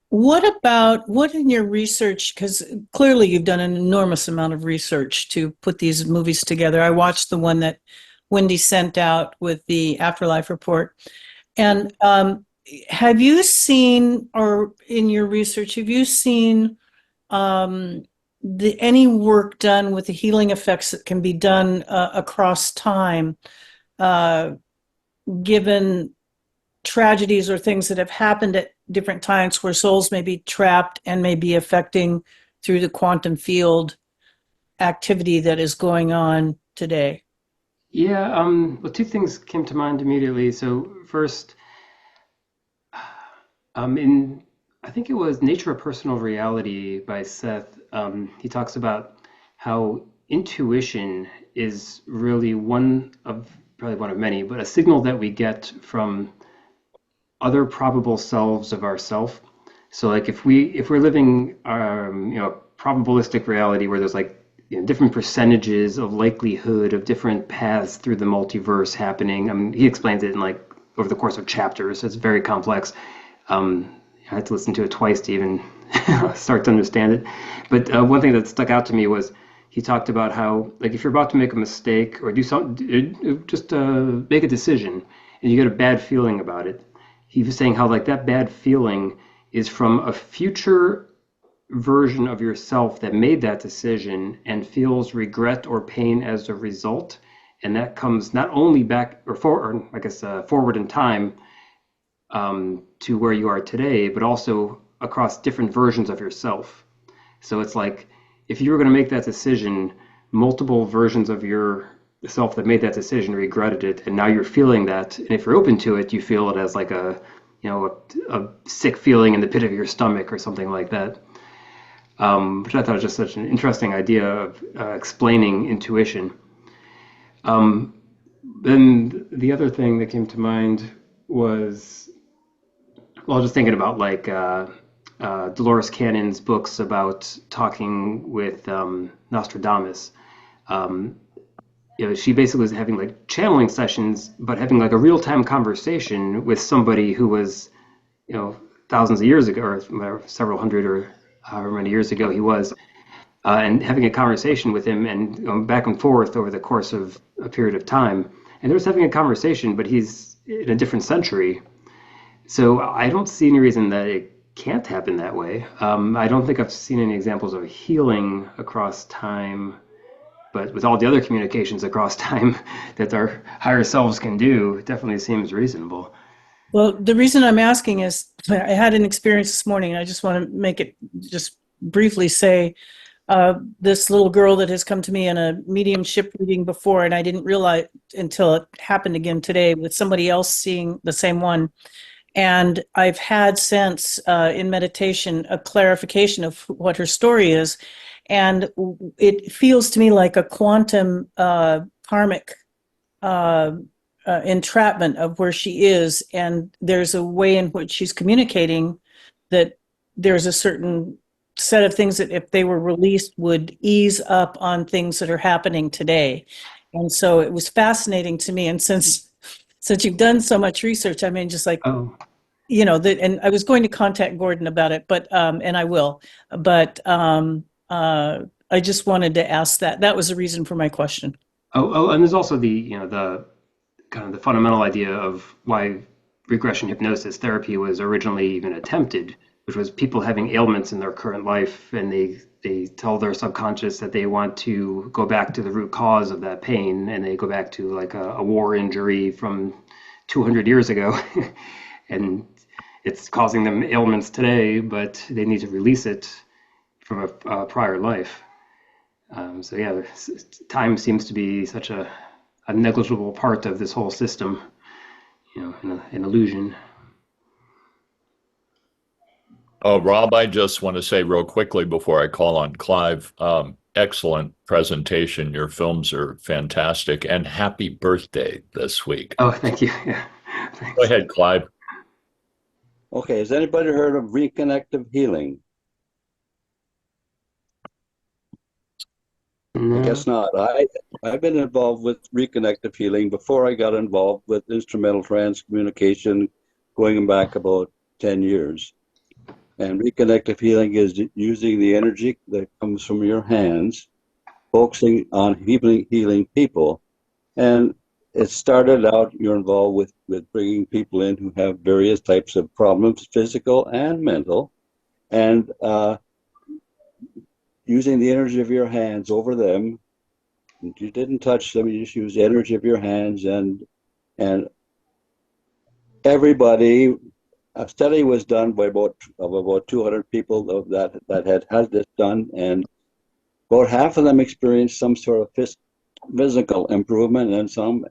what in your research, because clearly you've done an enormous amount of research to put these movies together. I watched the one that Wendy sent out with the Afterlife report. And have you seen, or in your research, have you seen any work done with the healing effects that can be done across time, given tragedies or things that have happened at different times where souls may be trapped and may be affecting through the quantum field activity that is going on today? Yeah, well, two things came to mind immediately. So first, I think it was Nature of Personal Reality by Seth. He talks about how intuition is really probably one of many, but a signal that we get from other probable selves of ourself. So like if we're living probabilistic reality where there's like different percentages of likelihood of different paths through the multiverse happening. I mean, he explains it in like over the course of chapters. It's very complex. I had to listen to it twice to even start to understand it. But one thing that stuck out to me was, he talked about how, like, if you're about to make a mistake or do something, just make a decision, and you get a bad feeling about it. He was saying how, like, that bad feeling is from a future version of yourself that made that decision and feels regret or pain as a result, and that comes not only back or forward, or I guess forward in time to where you are today, but also across different versions of yourself. So it's like if you were going to make that decision, multiple versions of yourself that made that decision regretted it, and now you're feeling that. And if you're open to it, you feel it as like a sick feeling in the pit of your stomach or something like that. Which I thought was just such an interesting idea of explaining intuition. Then the other thing that came to mind was, well, just thinking about like Dolores Cannon's books about talking with Nostradamus. She basically was having like channeling sessions, but having like a real-time conversation with somebody who was, thousands of years ago, or several hundred or however many years ago he was, and having a conversation with him and going back and forth over the course of a period of time. And they're just having a conversation, but he's in a different century. So I don't see any reason that it can't happen that way. I don't think I've seen any examples of healing across time, but with all the other communications across time that our higher selves can do, it definitely seems reasonable. Well, the reason I'm asking is I had an experience this morning, and I just want to make it just briefly say this little girl that has come to me in a mediumship reading before, and I didn't realize until it happened again today with somebody else seeing the same one. And I've had since in meditation a clarification of what her story is. And it feels to me like a quantum karmic entrapment of where she is, and there's a way in which she's communicating that there's a certain set of things that if they were released would ease up on things that are happening today. And so it was fascinating to me, and since you've done so much research, I mean, just like and I was going to contact Gordon about it, but and I will, but I just wanted to ask that was the reason for my question. And there's also the kind of the fundamental idea of why regression hypnosis therapy was originally even attempted, which was people having ailments in their current life, and they tell their subconscious that they want to go back to the root cause of that pain, and they go back to like a war injury from 200 years ago, and it's causing them ailments today, but they need to release it from a prior life. So yeah, time seems to be such a negligible part of this whole system, an illusion. Rob, I just want to say real quickly before I call on Clive, excellent presentation. Your films are fantastic, and happy birthday this week. Oh, thank you. Yeah, thanks. Go ahead, Clive. Okay, has anybody heard of reconnective healing? No. I guess not. I've been involved with reconnective healing before I got involved with instrumental transcommunication, going back about 10 years. And reconnective healing is using the energy that comes from your hands, focusing on healing people. And it started out, you're involved with bringing people in who have various types of problems, physical and mental, and using the energy of your hands over them. You didn't touch them, you just used the energy of your hands, and everybody. A study was done by about 200 people that had this done, and about half of them experienced some sort of physical improvement, and some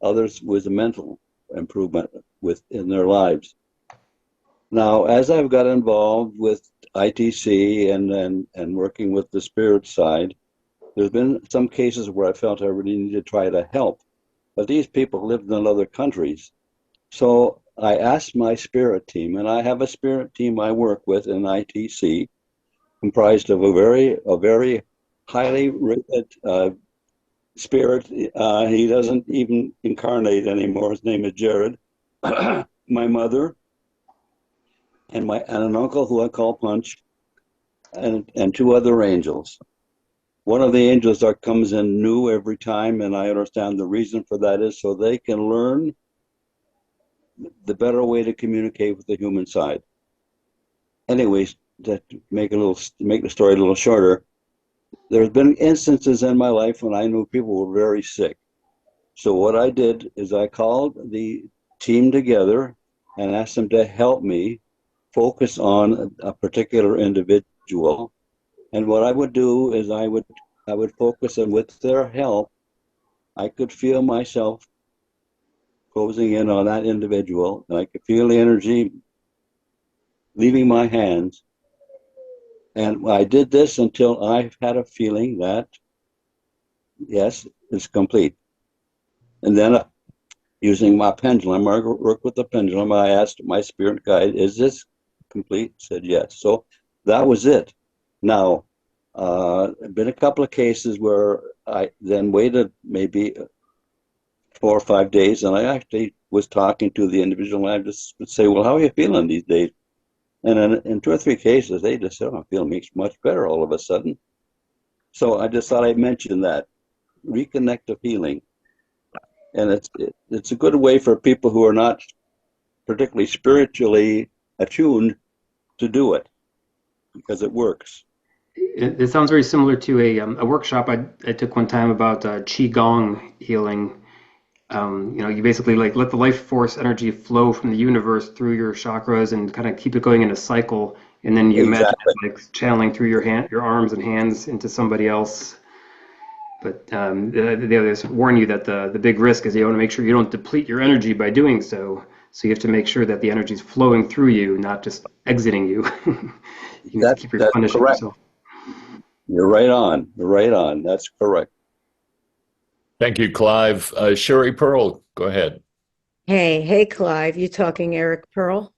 others was a mental improvement in their lives. Now, as I've got involved with ITC and working with the spirit side, there's been some cases where I felt I really needed to try to help, but these people lived in other countries. So I asked my spirit team, and I have a spirit team I work with in ITC, comprised of a very highly rated spirit. He doesn't even incarnate anymore. His name is Jared. My mother, and an uncle who I call Punch, and two other angels. one of the angels that comes in new every time, and I understand the reason for that is so they can learn the better way to communicate with the human side. Anyways, to make the story a little shorter, there's been instances in my life when I knew people were very sick. So what I did is I called the team together and asked them to help me focus on a particular individual. And what I would do is I would focus, and with their help, I could feel myself closing in on that individual, and I could feel the energy leaving my hands. And I did this until I had a feeling that, yes, it's complete. And then using my pendulum, I worked with the pendulum, I asked my spirit guide, is this complete? Said yes. So that was it. Now, been a couple of cases where I then waited maybe 4 or 5 days, and I actually was talking to the individual, and I just would say, well, how are you feeling these days? And in 2 or 3 cases, they just said, I'm feeling much better all of a sudden. So I just thought I'd mention that. Reconnect the feeling. And it's a good way for people who are not particularly spiritually attuned to do it, because it works. It sounds very similar to a workshop I took one time about Qigong healing. You basically like let the life force energy flow from the universe through your chakras and kind of keep it going in a cycle. And then you imagine it like channeling through your arms and hands into somebody else. But they always warn you that the big risk is you want to make sure you don't deplete your energy by doing so. So you have to make sure that the energy is flowing through you, not just exiting you. You have to keep replenishing yourself. You're right on. You're right on. That's correct. Thank you, Clive. Sherry Pearl, go ahead. Hey, Clive. You talking Eric Pearl?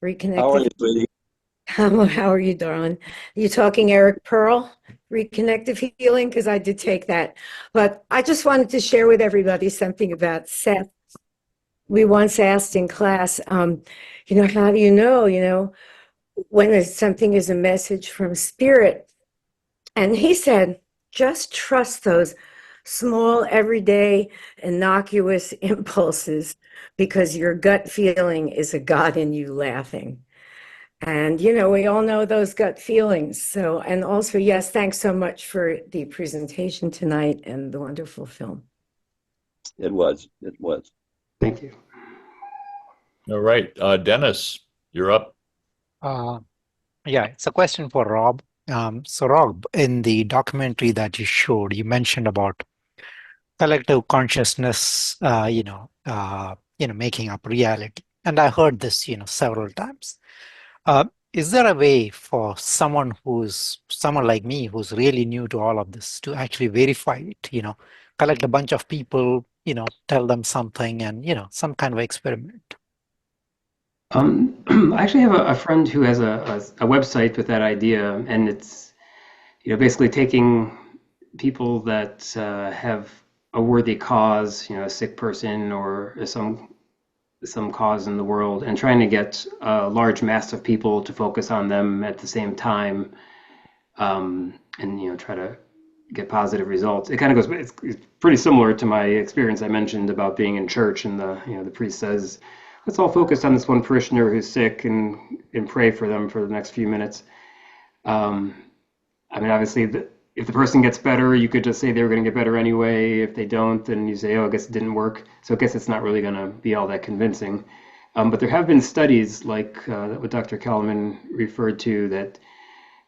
Reconnected. How are you, sweetie? How are you, darling? You talking Eric Pearl? Reconnective healing? Because I did take that. But I just wanted to share with everybody something about Seth. We once asked in class, how do you know, when something is a message from spirit? And he said, just trust those small, everyday, innocuous impulses, because your gut feeling is a God in you laughing. And, we all know those gut feelings. So, and also, yes, thanks so much for the presentation tonight and the wonderful film. It was. Thank you. All right. Dennis, you're up. Yeah, it's a question for Rob. So Rob, in the documentary that you showed, you mentioned about collective consciousness, making up reality. And I heard this, several times. Is there a way for someone like me, who's really new to all of this, to actually verify it, collect a bunch of people, tell them something and, some kind of experiment? I actually have a friend who has a website with that idea, and it's basically taking people that have a worthy cause, a sick person or some cause in the world, and trying to get a large mass of people to focus on them at the same time, and try to get positive results. It kind of goes. It's pretty similar to my experience I mentioned about being in church, and the priest says, let's all focus on this one parishioner who's sick and pray for them for the next few minutes. Obviously, if the person gets better, you could just say they were going to get better anyway. If they don't, then you say, oh, I guess it didn't work. So I guess it's not really going to be all that convincing. But there have been studies like what Dr. Kaliman referred to that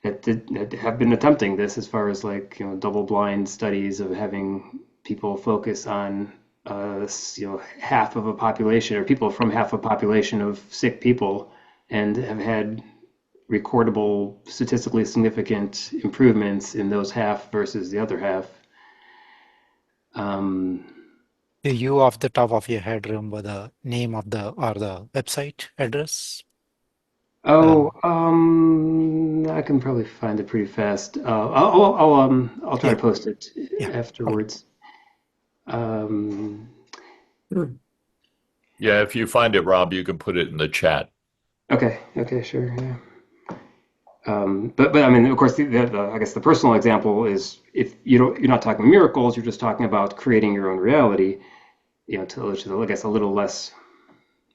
have been attempting this, as far as double-blind studies of having people focus on half of a population, or people from half a population of sick people, and have had recordable, statistically significant improvements in those half versus the other half. Do you, off the top of your head, remember the name of the website address? I can probably find it pretty fast. I'll try to post it afterwards. Yeah, if you find it, Rob, you can put it in the chat. Okay, sure. Yeah. But I mean, of course, I guess the personal example is if you're not talking miracles, you're just talking about creating your own reality. Which is, I guess, a little less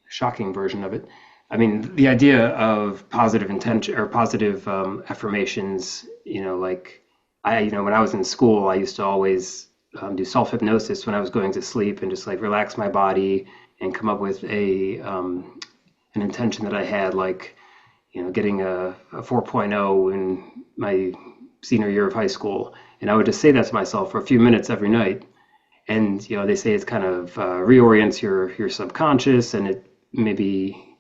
shocking version of it. I mean, the idea of positive intention or positive affirmations. Like when I was in school, I used to always do self-hypnosis when I was going to sleep and just like relax my body and come up with an intention that I had, like getting a 4.0 in my senior year of high school. And I would just say that to myself for a few minutes every night. And, they say it's kind of reorients your subconscious, and it maybe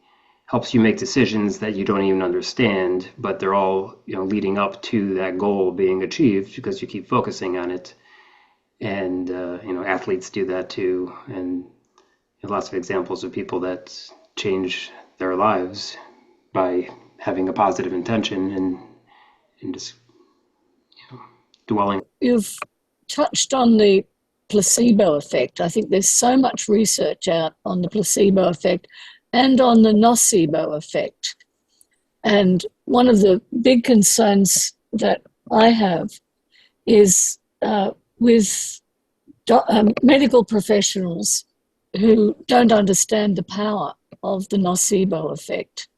helps you make decisions that you don't even understand, but they're all, leading up to that goal being achieved because you keep focusing on it. And, athletes do that too. And lots of examples of people that change their lives by having a positive intention and just dwelling. You've touched on the placebo effect. I think there's so much research out on the placebo effect and on the nocebo effect. And one of the big concerns that I have is with medical professionals who don't understand the power of the nocebo effect.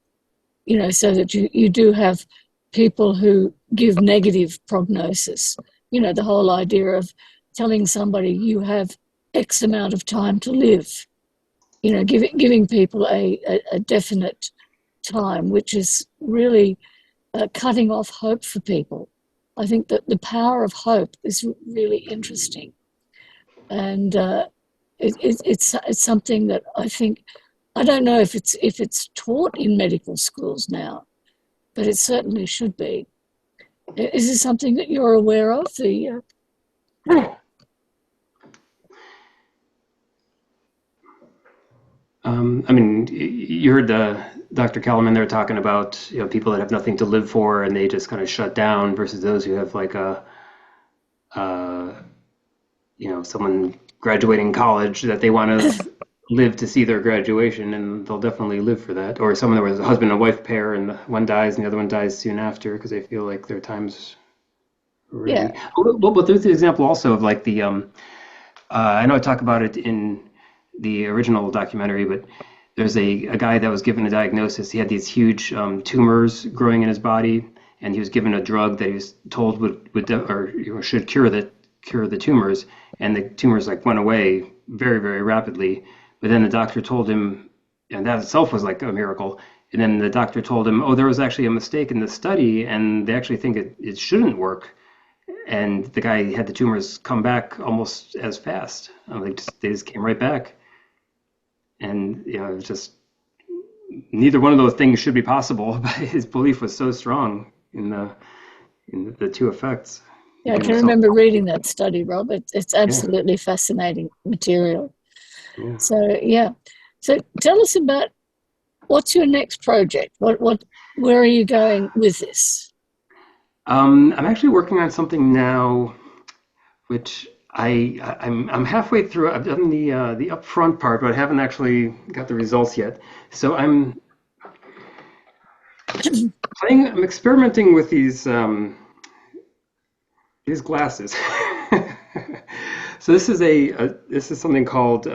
So that you do have people who give negative prognosis. The whole idea of telling somebody you have X amount of time to live, giving people a definite time, which is really cutting off hope for people. I think that the power of hope is really interesting. And it's something that I think, I don't know if it's taught in medical schools now, but it certainly should be. Is this something that you're aware of? I mean, you heard Dr. Kaliman there talking about people that have nothing to live for and they just kind of shut down versus those who have like someone graduating college that they want to live to see their graduation, and they'll definitely live for that. Or someone that was a husband and wife pair and one dies and the other one dies soon after because they feel like their time's ready. Yeah. But there's the example also of like the I know I talk about it in the original documentary, but there's a guy that was given a diagnosis. He had these huge tumors growing in his body, and he was given a drug that he was told should cure the tumors, and the tumors like went away very, very rapidly. But then the doctor told him, and that itself was like a miracle. And then the doctor told him, oh, there was actually a mistake in the study, and they actually think it shouldn't work. And the guy had the tumors come back almost as fast. They just came right back. And it was just neither one of those things should be possible, but his belief was so strong in the two effects. Yeah, I can remember reading that study, Rob. It's absolutely fascinating material. Yeah. So tell us about what's your next project? Where are you going with this? I'm actually working on something now, which I'm halfway through. I've done the upfront part, but I haven't actually got the results yet. So I'm experimenting with these glasses. So this is something called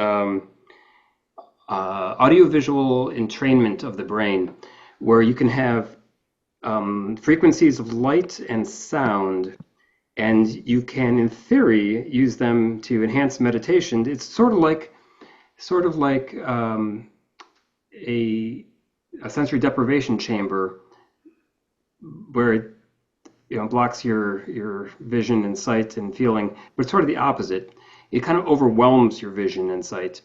audiovisual entrainment of the brain, where you can have frequencies of light and sound, and you can, in theory, use them to enhance meditation. It's sort of like a sensory deprivation chamber, where it blocks your vision and sight and feeling, but it's sort of the opposite. It kind of overwhelms your vision and sight.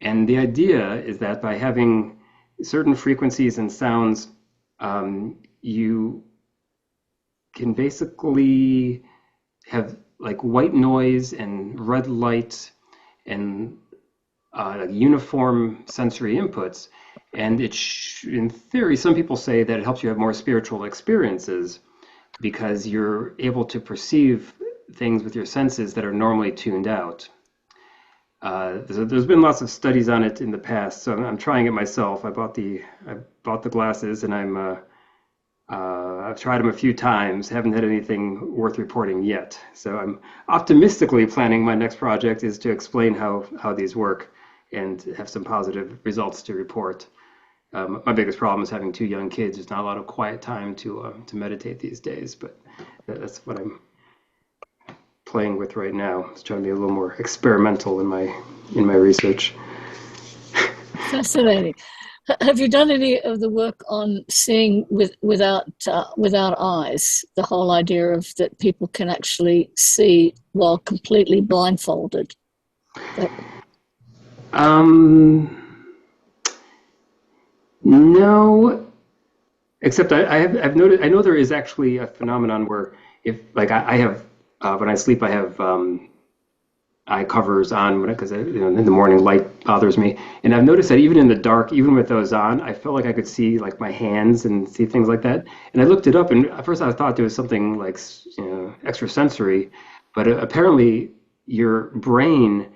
And the idea is that by having certain frequencies and sounds, you can basically have like white noise and red light and uniform sensory inputs. And in theory, some people say that it helps you have more spiritual experiences because you're able to perceive things with your senses that are normally tuned out. There's been lots of studies on it in the past, so I'm trying it myself. I bought the glasses, and I'm I've tried them a few times, haven't had anything worth reporting yet. So I'm optimistically planning my next project is to explain how these work and have some positive results to report. My biggest problem is having 2 young kids. There's not a lot of quiet time to meditate these days, but that's what I'm playing with right now. I'm trying to be a little more experimental in my research. Fascinating. Have you done any of the work on seeing without eyes? The whole idea of that people can actually see while completely blindfolded. No, except I've noticed. I know there is actually a phenomenon where if like I have when I sleep I have eye covers on because in the morning light bothers me, and I've noticed that even in the dark, even with those on, I felt like I could see like my hands and see things like that. And I looked it up, and at first I thought there was something like extrasensory, but apparently your brain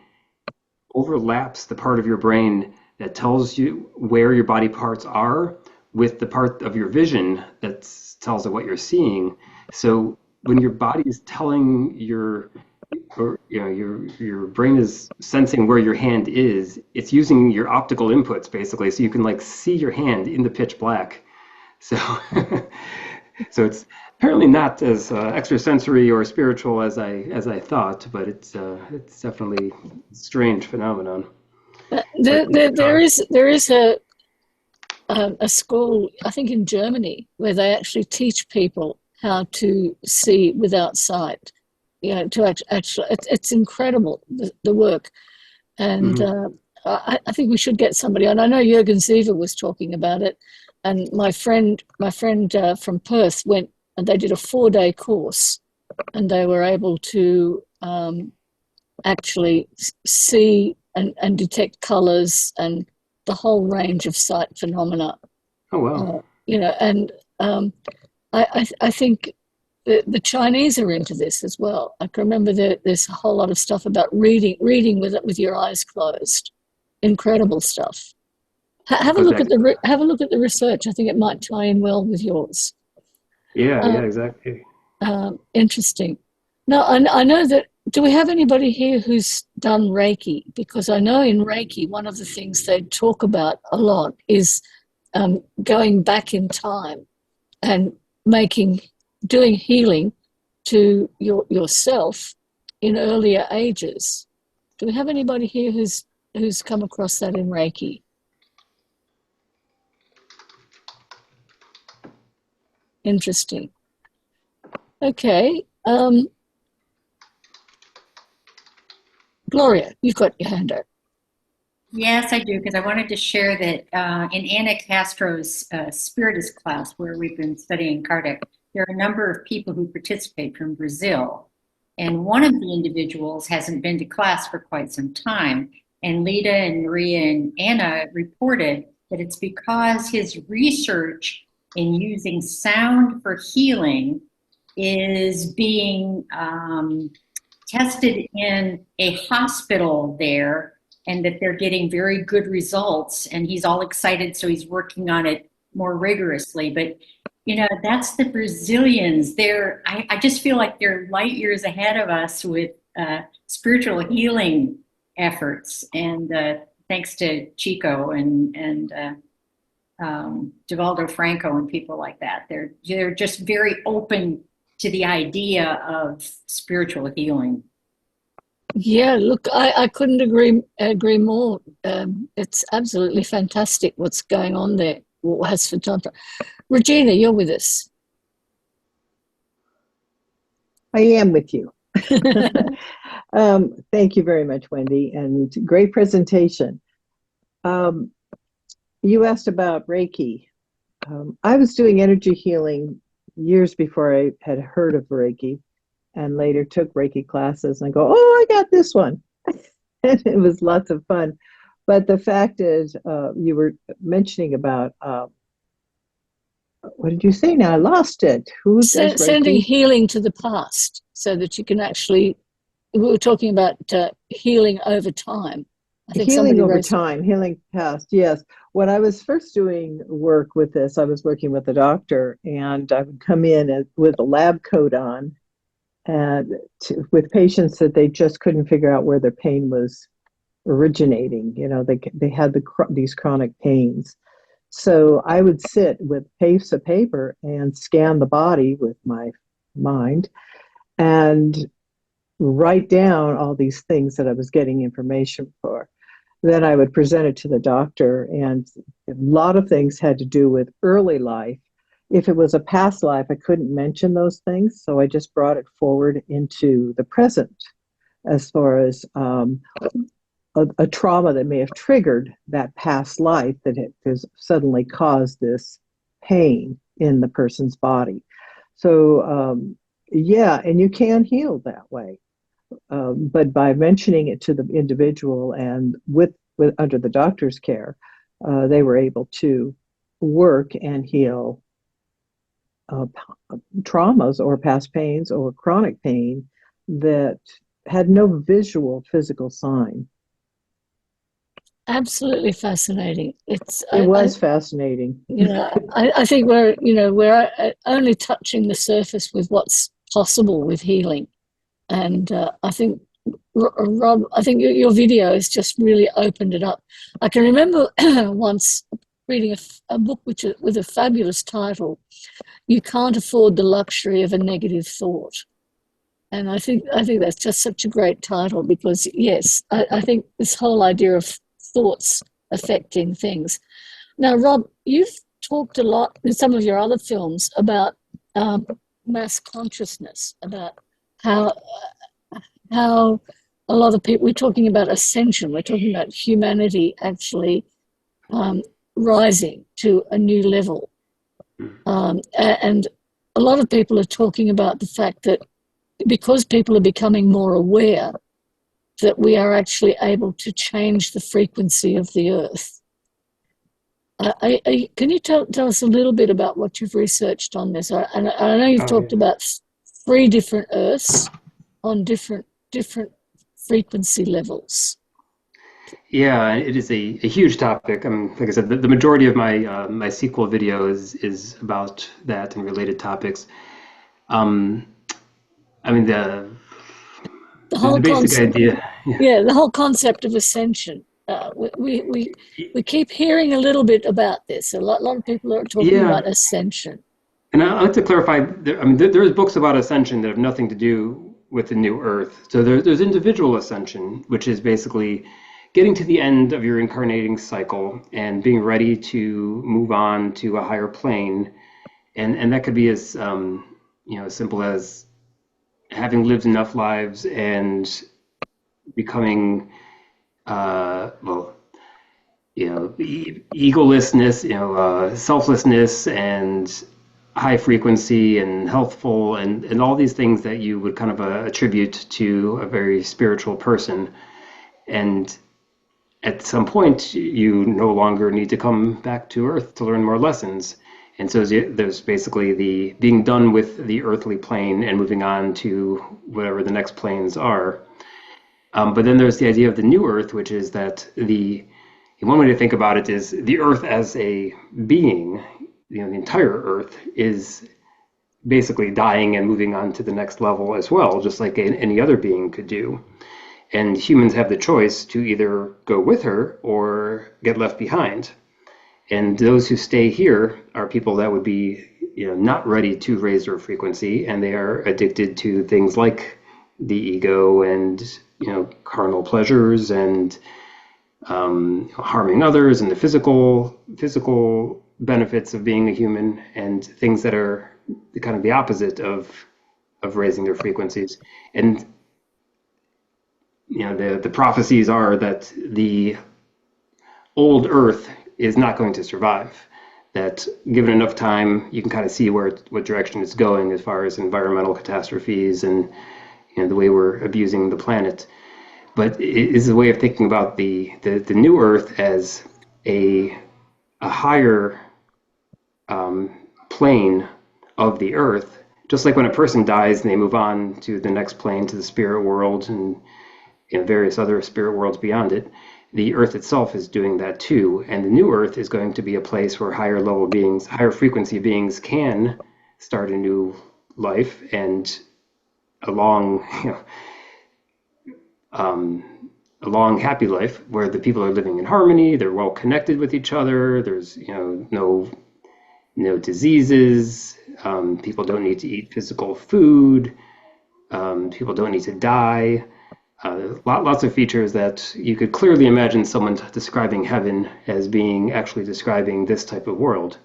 overlaps the part of your brain that tells you where your body parts are with the part of your vision that tells it what you're seeing. So when your body is telling your brain is sensing where your hand is, it's using your optical inputs basically, so you can like see your hand in the pitch black. So so it's apparently not as extrasensory or spiritual as I thought, but it's definitely a strange phenomenon. There is a school, I think in Germany, where they actually teach people how to see without sight. To actually, it's incredible the work, and I think we should get somebody on. I know Jürgen Siever was talking about it, and my friend from Perth went and they did a 4-day course, and they were able to actually see and detect colors and the whole range of sight phenomena. Oh wow! And I think the Chinese are into this as well. I can remember there's a whole lot of stuff about reading with your eyes closed. Incredible stuff. Have a look at the research. I think it might tie in well with yours. Yeah, exactly. Interesting. Now I know that. Do we have anybody here who's done Reiki? Because I know in Reiki, one of the things they talk about a lot is going back in time and doing healing to yourself in earlier ages. Do we have anybody here who's come across that in Reiki? Interesting. Okay. Gloria, you've got your hand up. Yes, I do, because I wanted to share that in Anna Castro's Spiritist class, where we've been studying Kardec, there are a number of people who participate from Brazil. And one of the individuals hasn't been to class for quite some time. And Lita and Maria and Anna reported that it's because his research in using sound for healing is being tested in a hospital there, and that they're getting very good results, and he's all excited, so he's working on it more rigorously. But that's the Brazilians. I just feel like they're light years ahead of us with spiritual healing efforts, and thanks to Chico and Divaldo Franco and people like that. They're just very open to the idea of spiritual healing. Yeah, look, I couldn't agree more. It's absolutely fantastic what's going on there. As for Tantra, Regina, you're with us. I am with you. Thank you very much, Wendy, and great presentation. You asked about Reiki. I was doing energy healing years before I had heard of Reiki, and later took Reiki classes, and I go, oh, I got this one. And it was lots of fun. But the fact is, you were mentioning about, what did you say now? I lost it. Who does Reiki? Sending healing to the past so that you can actually, we were talking about healing over time. I think Healing somebody over raised. time, healing past, yes. When I was first doing work with this, I was working with a doctor, and I would come in with a lab coat on, and with patients that they just couldn't figure out where their pain was originating. They had these chronic pains. So I would sit with piece of paper and scan the body with my mind and write down all these things that I was getting information for. Then I would present it to the doctor, and a lot of things had to do with early life. If it was a past life, I couldn't mention those things, so I just brought it forward into the present as far as a trauma that may have triggered that past life that has suddenly caused this pain in the person's body. So, yeah, and you can heal that way. But by mentioning it to the individual and with under the doctor's care, they were able to work and heal traumas or past pains or chronic pain that had no visual physical sign. Absolutely fascinating. It was fascinating. I think we're only touching the surface with what's possible with healing. And I think, Rob, I think your video has just really opened it up. I can remember once reading a book with a fabulous title, "You Can't Afford the Luxury of a Negative Thought." And I think that's just such a great title because, yes, I think this whole idea of thoughts affecting things. Now, Rob, you've talked a lot in some of your other films about mass consciousness, about how a lot of people, we're talking about ascension, we're talking about humanity actually rising to a new level. And a lot of people are talking about the fact that because people are becoming more aware, that we are actually able to change the frequency of the earth. Can you tell us a little bit about what you've researched on this? I know you've talked about 3 different earths on different frequency levels. Yeah, it is a huge topic. Like I said, the majority of my my sequel video is about that and related topics. The whole basic concept, idea. Yeah, the whole concept of ascension. We keep hearing a little bit about this. A lot of people are talking about ascension. And I'd like to clarify, there's books about ascension that have nothing to do with the new earth. So there's individual ascension, which is basically getting to the end of your incarnating cycle and being ready to move on to a higher plane. And that could be as simple as having lived enough lives and becoming egolessness, selflessness, and high frequency and healthful, and all these things that you would kind of attribute to a very spiritual person. And at some point, you no longer need to come back to Earth to learn more lessons. And so there's basically the being done with the earthly plane and moving on to whatever the next planes are. But then there's the idea of the new Earth, which is that one way to think about it is the Earth as a being, the entire Earth is basically dying and moving on to the next level as well, just like any other being could do. And humans have the choice to either go with her or get left behind. And those who stay here are people that would be, not ready to raise their frequency, and they are addicted to things like the ego and, carnal pleasures and harming others and the physical benefits of being a human, and things that are kind of the opposite of raising their frequencies. And the prophecies are that the old Earth is not going to survive, that given enough time, you can kind of see what direction it's going as far as environmental catastrophes and the way we're abusing the planet. But it is a way of thinking about the new Earth as a higher plane of the Earth, just like when a person dies and they move on to the next plane, to the spirit world and various other spirit worlds beyond it. the Earth itself is doing that too. And the new Earth is going to be a place where higher level beings, higher frequency beings can start a new life and a long, a long happy life where the people are living in harmony, they're well connected with each other, there's no diseases, people don't need to eat physical food, people don't need to die. Lots of features that you could clearly imagine someone describing heaven as being actually describing this type of world.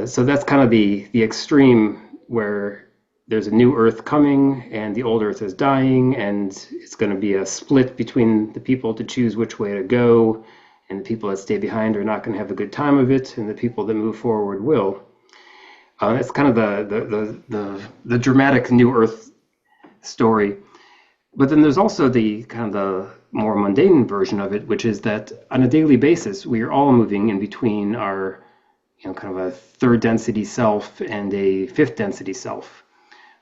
So that's kind of the extreme where there's a new Earth coming and the old Earth is dying, and it's going to be a split between the people to choose which way to go, and the people that stay behind are not going to have a good time of it, and the people that move forward will. It's kind of the dramatic new Earth story. But then there's also the kind of the more mundane version of it, which is that on a daily basis, we are all moving in between our, kind of a third density self and a fifth density self,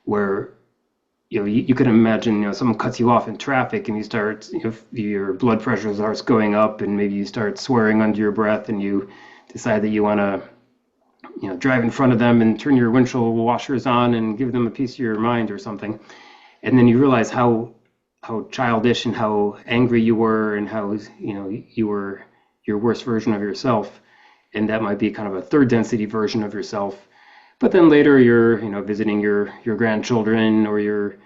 where, you can imagine, someone cuts you off in traffic and you start, your blood pressure starts going up and maybe you start swearing under your breath and you decide that you want to, drive in front of them and turn your windshield washers on and give them a piece of your mind or something. And then you realize how childish and how angry you were and how, you were your worst version of yourself. And that might be kind of a third density version of yourself. But then later you're, visiting your grandchildren, or you're,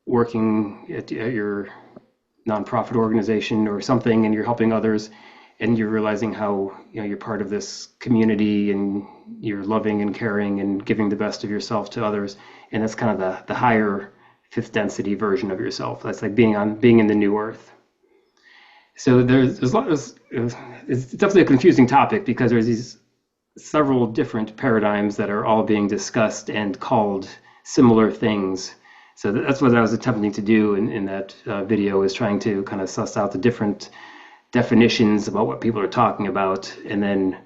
working at your nonprofit organization or something, and you're helping others, and you're realizing how, you're part of this community and you're loving and caring and giving the best of yourself to others. And that's kind of the higher fifth density version of yourself. That's like being in the new Earth. So there's it's definitely a confusing topic, because there's these several different paradigms that are all being discussed and called similar things. So that's what I was attempting to do in that video, is trying to kind of suss out the different definitions about what people are talking about. And then,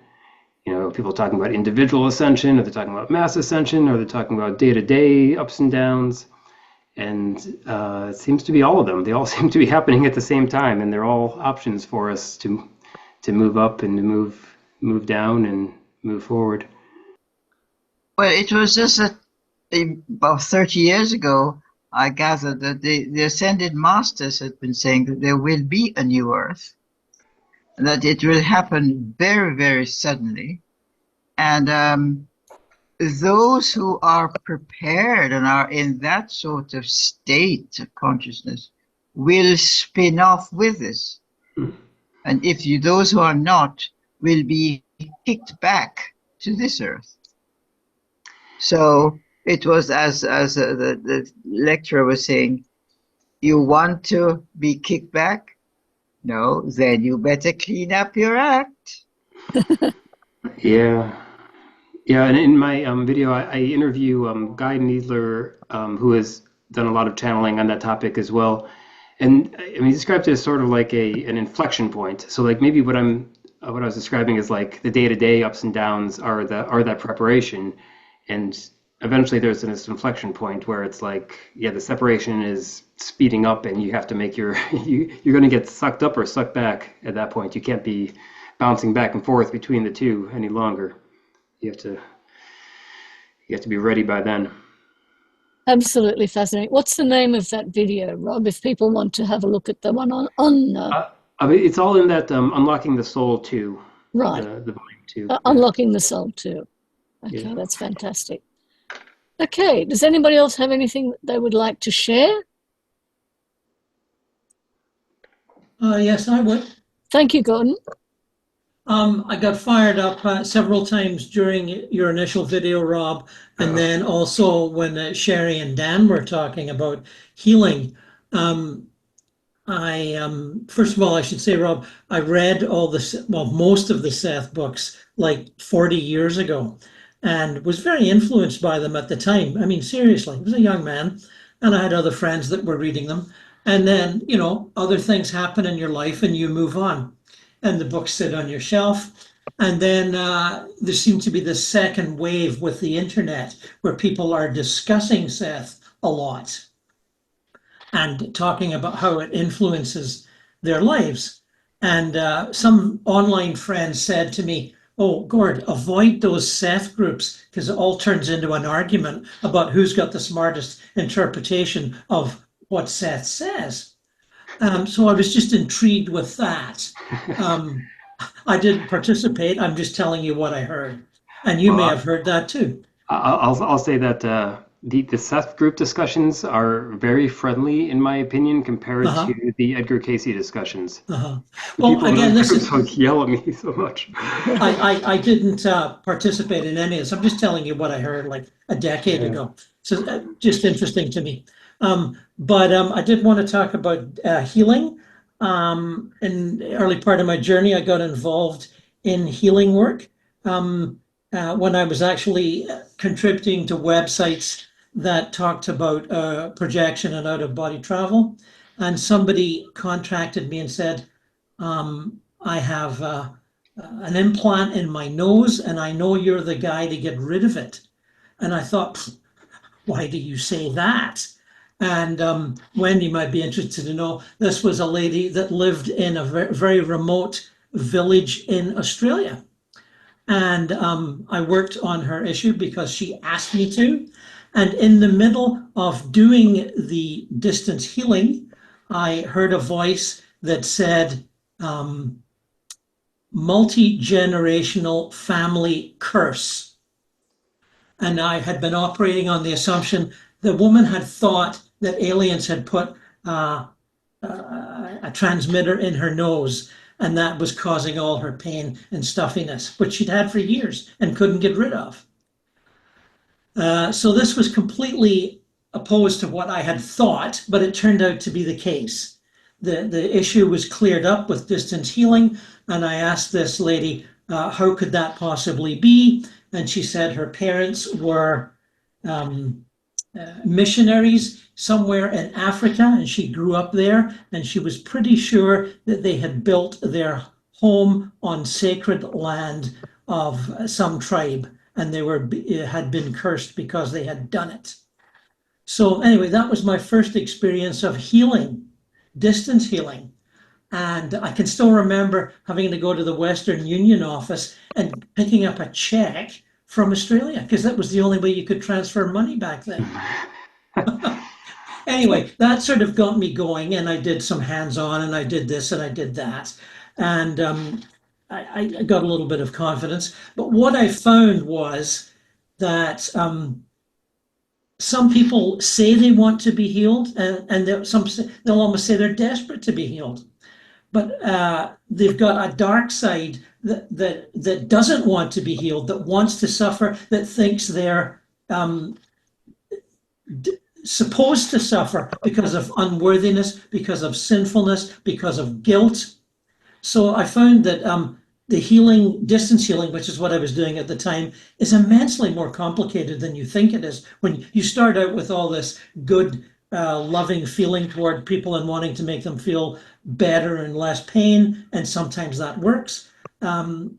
people are talking about individual ascension, or they're talking about mass ascension, or they're talking about day-to-day ups and downs. And it seems to be all of them. They all seem to be happening at the same time, and they're all options for us to move up and to move down and move forward. Well, it was just about 30 years ago, I gathered that the ascended masters had been saying that there will be a new Earth, and that it will happen very, very suddenly. And those who are prepared and are in that sort of state of consciousness will spin off with this. And those who are not will be kicked back to this Earth. So it was as the lecturer was saying, you want to be kicked back? No, then you better clean up your act. Yeah. Yeah, and in my video, I interview Guy Needler, who has done a lot of channeling on that topic as well. And he described it as sort of like an inflection point. So like maybe what I was describing is like the day-to-day ups and downs are that preparation, and eventually there's this inflection point where it's like, the separation is speeding up, and you have to make you're going to get sucked up or sucked back at that point. You can't be bouncing back and forth between the two any longer. You have to be ready by then. Absolutely fascinating. What's the name of that video, Rob, if people want to have a look at the one on it's all in that Unlocking the Soul 2. Right. The volume 2. Unlocking the Soul 2. Okay, That's fantastic. Okay, does anybody else have anything they would like to share? Yes, I would. Thank you, Gordon. I got fired up several times during your initial video, Rob, and then also when Sherry and Dan were talking about healing. First of all, I should say, Rob, I read most of the Seth books like 40 years ago, and was very influenced by them at the time. I mean, seriously, I was a young man, and I had other friends that were reading them. And then, other things happen in your life and you move on. And the books sit on your shelf. And then there seemed to be this second wave with the internet where people are discussing Seth a lot and talking about how it influences their lives. And some online friend said to me, "Oh, Gord, avoid those Seth groups because it all turns into an argument about who's got the smartest interpretation of what Seth says." So I was just intrigued with that. I didn't participate. I'm just telling you what I heard. And you may have heard that too. I'll say that the Seth group discussions are very friendly, in my opinion, compared to the Edgar Casey discussions. Well, People in again, those this groups is, will yell at me so much. I didn't participate in any of this. I'm just telling you what I heard like a decade ago. So just interesting to me. But I did want to talk about healing. In the early part of my journey, I got involved in healing work when I was actually contributing to websites that talked about projection and out-of-body travel. And somebody contacted me and said, I have an implant in my nose, and I know you're the guy to get rid of it. And I thought, why do you say that? And Wendy might be interested to know, this was a lady that lived in a very remote village in Australia. And I worked on her issue because she asked me to. And in the middle of doing the distance healing, I heard a voice that said, multi-generational family curse. And I had been operating on the assumption the woman had thought that aliens had put a transmitter in her nose, and that was causing all her pain and stuffiness, which she'd had for years and couldn't get rid of. So this was completely opposed to what I had thought, but it turned out to be the case. The issue was cleared up with distance healing, and I asked this lady, how could that possibly be? And she said her parents were missionaries somewhere in Africa, and she grew up there, and she was pretty sure that they had built their home on sacred land of some tribe, and they had been cursed because they had done it. So anyway, that was my first experience of healing, distance healing. And I can still remember having to go to the Western Union office and picking up a check from Australia, because that was the only way you could transfer money back then. Anyway, that sort of got me going, and I did some hands-on, and I did this and I did that. And I got a little bit of confidence. But what I found was that some people say they want to be healed, and they'll almost say they're desperate to be healed. But they've got a dark side that doesn't want to be healed, that wants to suffer, that thinks they're supposed to suffer because of unworthiness, because of sinfulness, because of guilt. So I found that the healing, distance healing, which is what I was doing at the time, is immensely more complicated than you think it is. When you start out with all this good, loving feeling toward people and wanting to make them feel better and less pain, and sometimes that works. And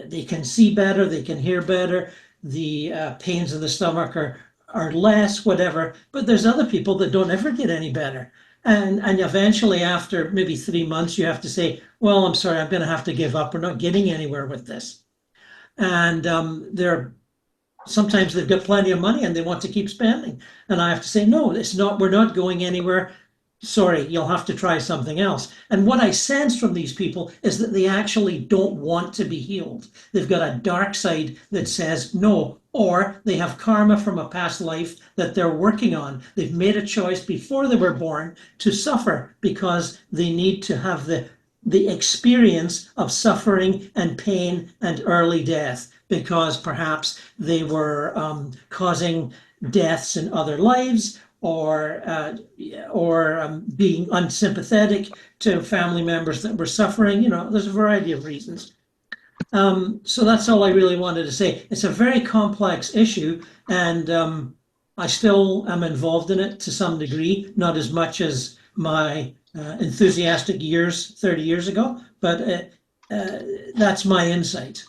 they can see better, they can hear better, the pains in the stomach are less, whatever. But there's other people that don't ever get any better. And eventually, after maybe 3 months, you have to say, well, I'm sorry, I'm going to have to give up. We're not getting anywhere with this. And sometimes they've got plenty of money and they want to keep spending. And I have to say, no, it's not, we're not going anywhere. Sorry, you'll have to try something else. And what I sense from these people is that they actually don't want to be healed. They've got a dark side that says no, or they have karma from a past life that they're working on. They've made a choice before they were born to suffer because they need to have the experience of suffering and pain and early death, because perhaps they were causing deaths in other lives, or being unsympathetic to family members that were suffering. You know, there's a variety of reasons. So that's all I really wanted to say. It's a very complex issue, and I still am involved in it to some degree, not as much as my enthusiastic years 30 years ago, but that's my insight.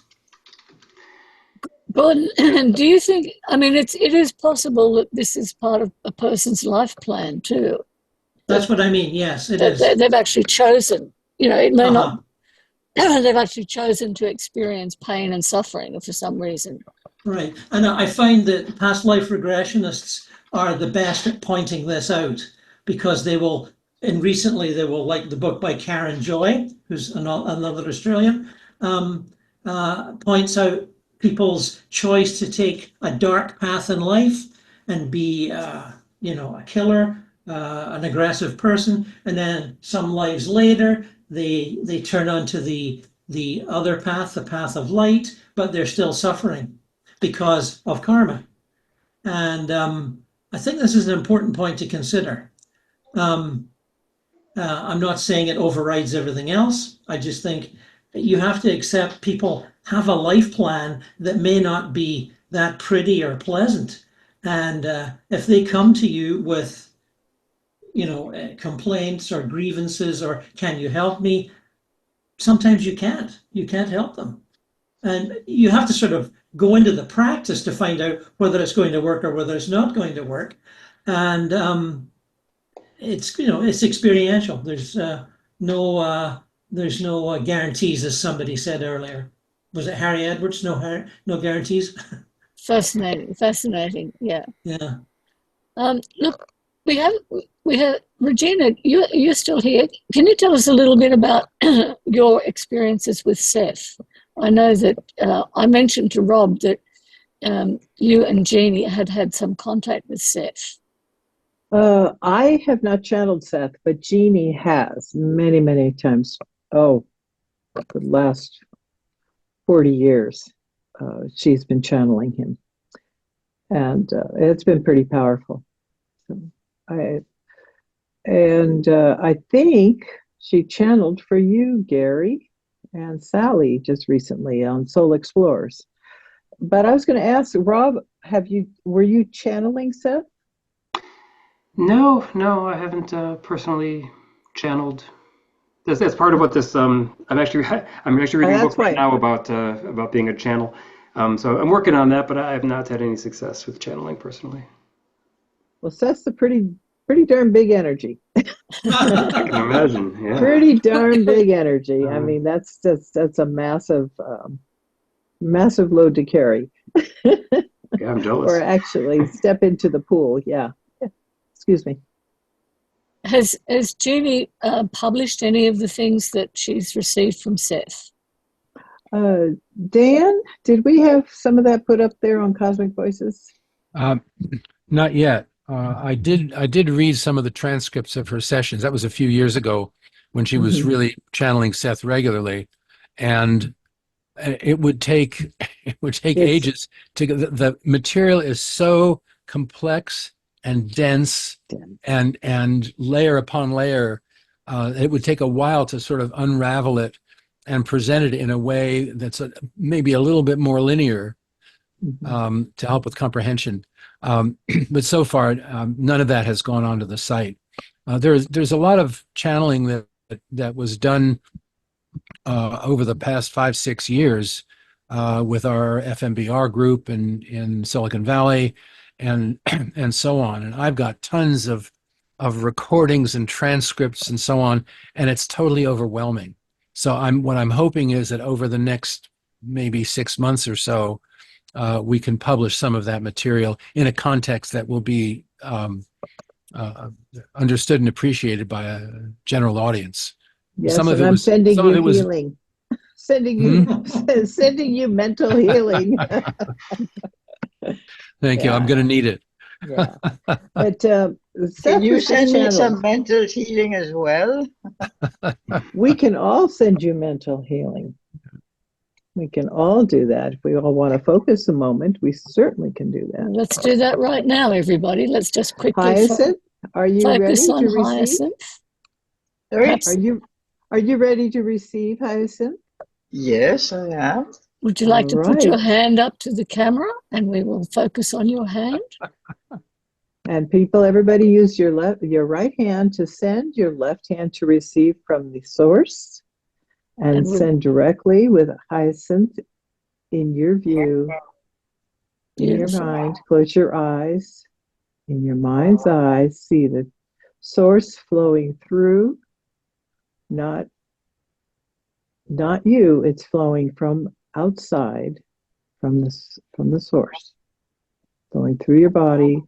Gordon, do you think, I mean, it is possible that this is part of a person's life plan too. That's what I mean. Yes, it is. They've actually chosen, it may Uh-huh. not, they've actually chosen to experience pain and suffering for some reason. Right. And I find that past life regressionists are the best at pointing this out because they will, and recently they will, like the book by Karen Joy, who's another Australian, points out people's choice to take a dark path in life and be, a killer, an aggressive person, and then some lives later they turn onto the other path, the path of light, but they're still suffering because of karma. And I think this is an important point to consider. I'm not saying it overrides everything else. I just think you have to accept people have a life plan that may not be that pretty or pleasant. And if they come to you with, complaints or grievances or can you help me? Sometimes you can't. You can't help them. And you have to sort of go into the practice to find out whether it's going to work or whether it's not going to work. And it's experiential. There's no guarantees, as somebody said earlier. Was it Harry Edwards? No guarantees. Fascinating. Yeah. Yeah. Look, we have Regina. You're still here. Can you tell us a little bit about your experiences with Seth? I know that I mentioned to Rob that you and Jeannie had some contact with Seth. I have not channeled Seth, but Jeannie has many, many times. Oh, the last 40 years, she's been channeling him. And it's been pretty powerful. So I think she channeled for you, Gary, and Sally just recently on Soul Explorers. But I was going to ask, Rob, were you channeling Seth? No, I haven't personally channeled. That's part of what this. I'm actually reading a book right now about being a channel. So I'm working on that, but I have not had any success with channeling personally. Well, Seth's a pretty darn big energy. I can imagine. Yeah. Pretty darn big energy. I mean, that's a massive load to carry. Yeah, I'm jealous. Or actually step into the pool. Yeah. Excuse me. Has Jeannie published any of the things that she's received from Seth? Dan, did we have some of that put up there on Cosmic Voices? Not yet. I did read some of the transcripts of her sessions. That was a few years ago when she was really channeling Seth regularly, and it would take ages to. The material is so complex and dense and layer upon layer. It would take a while to sort of unravel it and present it in a way that's maybe a little bit more linear to help with comprehension. But so far, none of that has gone onto the site. There's a lot of channeling that was done over the past 5-6 years with our FMBR group in Silicon Valley and so on. And I've got tons of recordings and transcripts and so on, and it's totally overwhelming. So what I'm hoping is that over the next maybe 6 months or so, we can publish some of that material in a context that will be understood and appreciated by a general audience. Yes, some of and it I'm was, sending some of you it was, healing. Sending you mental healing. Thank you. I'm going to need it. Yeah. But can you send me some mental healing as well? We can all send you mental healing. We can all do that. If we all want to focus a moment, we certainly can do that. Let's do that right now, everybody. Let's just quickly Hyacinth, are you focus ready on to receive? Hyacinth. Are you ready to receive, Hyacinth? Yes, I am. Would you like to put your hand up to the camera and we will focus on your hand? And people, everybody use your right hand to send, your left hand to receive from the source, and send directly with Hyacinth in your view, in your mind. Close your eyes. In your mind's eye, see the source flowing through, not you, it's flowing from outside, from the source, flowing through your body,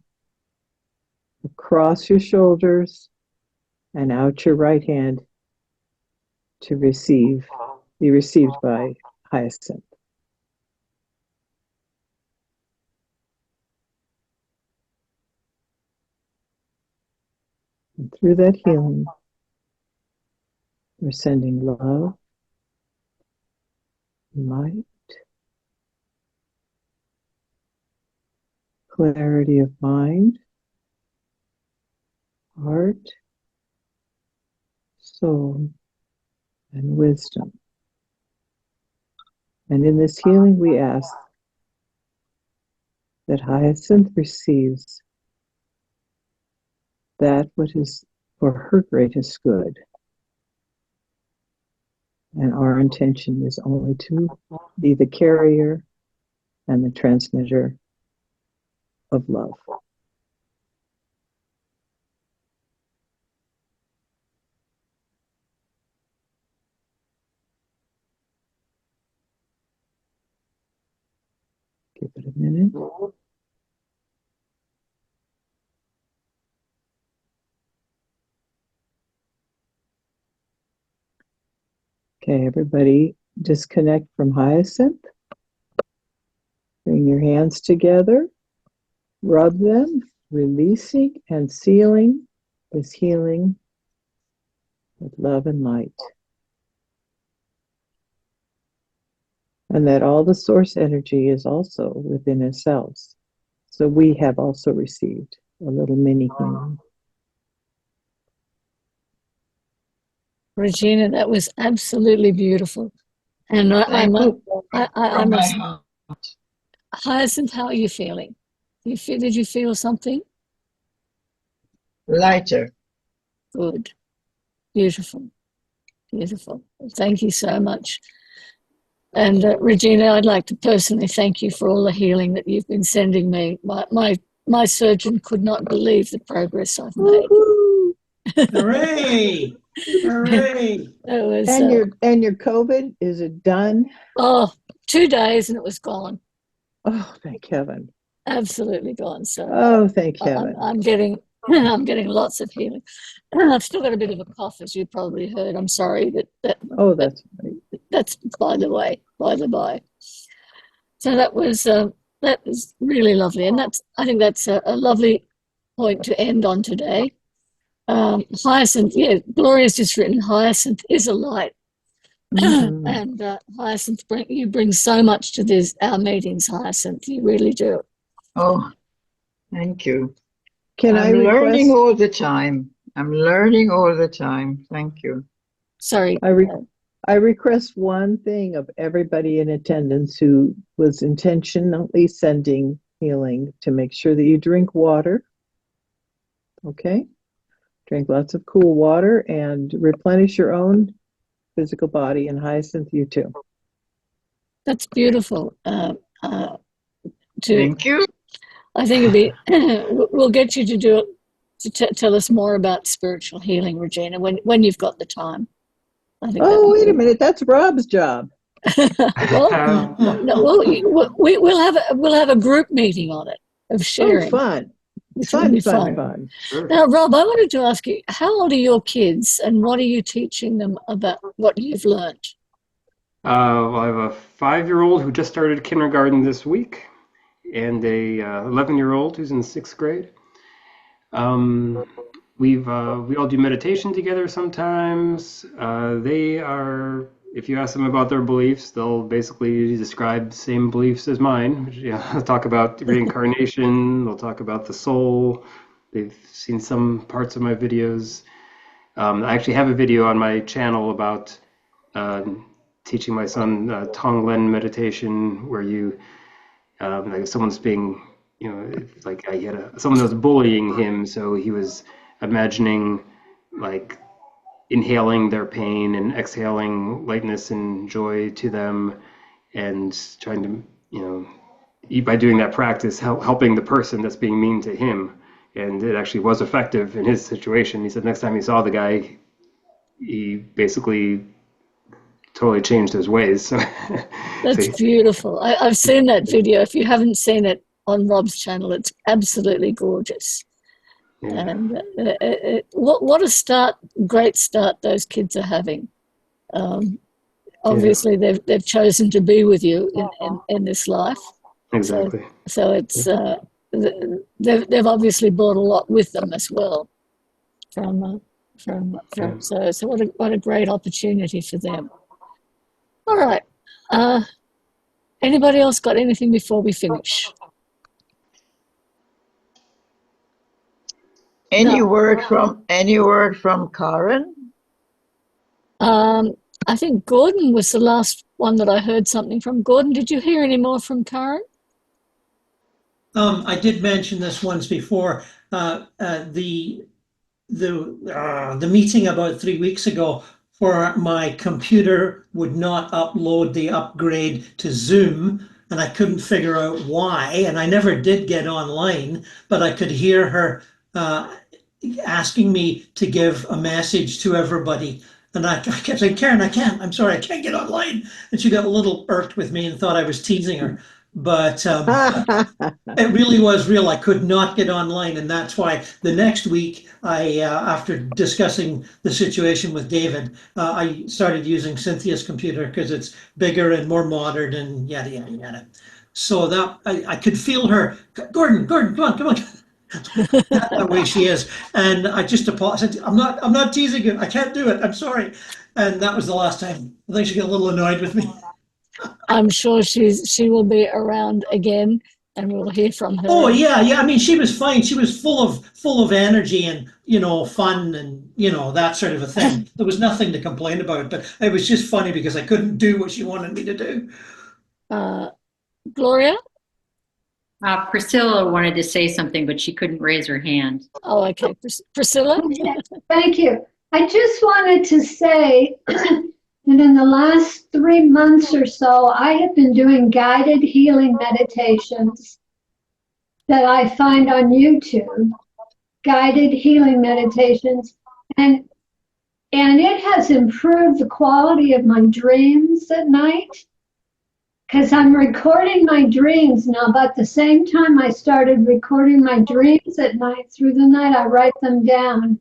across your shoulders, and out your right hand to be received by Hyacinth. And through that healing, we're sending love, light, clarity of mind, heart, soul, and wisdom. And in this healing, we ask that Hyacinth receives that which is for her greatest good. And our intention is only to be the carrier and the transmitter of love. Give it a minute. Okay, everybody disconnect from Hyacinth. Bring your hands together. Rub them, releasing and sealing this healing with love and light. And that all the source energy is also within ourselves. So we have also received a little mini healing. Regina, that was absolutely beautiful. And I must, Hyacinth, how are you feeling? Did you feel something? Lighter. Good. Beautiful. Beautiful. Thank you so much. And Regina, I'd like to personally thank you for all the healing that you've been sending me. My surgeon could not believe the progress I've made. Hooray! Hooray! It was, and your COVID, is it done? Oh, 2 days and it was gone. Oh, thank heaven. Absolutely gone. So oh, thank heaven. I'm getting lots of healing. I've still got a bit of a cough, as you probably heard. I'm sorry that's by the way, by the by. So that was really lovely, and I think that's a lovely point to end on today. Hyacinth, yeah, Gloria's just written, Hyacinth is a light. Mm-hmm. And Hyacinth, you bring so much to our meetings, Hyacinth. You really do. Oh, thank you. I'm learning all the time. I'm learning all the time. Thank you. Sorry. I request one thing of everybody in attendance who was intentionally sending healing, to make sure that you drink water. Okay? Drink lots of cool water and replenish your own physical body, and Hyacinth, you too. That's beautiful. Thank you. I think we'll get you to do it, to tell us more about spiritual healing, Regina, when you've got the time. Wait a minute, that's Rob's job. We'll have a group meeting on it of sharing. Oh, fun. Fun. Sure. Now, Rob, I wanted to ask you, how old are your kids and what are you teaching them about what you've learned? Well, I have a 5-year-old who just started kindergarten this week and a 11-year-old who's in 6th grade. We all do meditation together sometimes. If you ask them about their beliefs, they'll basically describe the same beliefs as mine. They'll talk about reincarnation. They'll talk about the soul. They've seen some parts of my videos. I actually have a video on my channel about teaching my son Tonglen meditation, where you, like someone's being, like someone was bullying him, so he was imagining like inhaling their pain and exhaling lightness and joy to them, and trying to, by doing that practice, helping the person that's being mean to him, And it actually was effective in his situation. He said next time he saw the guy, he basically totally changed his ways. So, That's beautiful. I've seen that video. If you haven't seen it on Rob's channel, it's absolutely gorgeous. Yeah. And what a great start those kids are having. Obviously, they've chosen to be with you in this life. Exactly. So it's they've obviously brought a lot with them as well. So what a great opportunity for them. All right. Anybody else got anything before we finish? Any word from Karen? I think Gordon was the last one that I heard something from. Gordon, did you hear any more from Karen? I did mention this once before. The meeting about 3 weeks ago, where my computer would not upload the upgrade to Zoom, and I couldn't figure out why, and I never did get online, but I could hear her asking me to give a message to everybody. And I kept saying, Karen, I'm sorry, I can't get online. And she got a little irked with me and thought I was teasing her. But it really was real. I could not get online. And that's why the next week, after discussing the situation with David, I started using Cynthia's computer because it's bigger and more modern and yada, yada, yada. So that I could feel her, Gordon, come on. The way she is, and I just apologized. I'm not teasing you. I can't do it. I'm sorry. And that was the last time. I think she got a little annoyed with me. I'm sure she will be around again, and we'll hear from her. Oh yeah. I mean, she was fine. She was full of energy and fun and that sort of a thing. There was nothing to complain about. But it was just funny because I couldn't do what she wanted me to do. Gloria. Priscilla wanted to say something, but she couldn't raise her hand. Oh, okay. Priscilla? Thank you. I just wanted to say that in the last 3 months or so, I have been doing guided healing meditations that I find on YouTube, guided healing meditations, and it has improved the quality of my dreams at night. Because I'm recording my dreams now, but at the same time I started recording my dreams at night, through the night I write them down.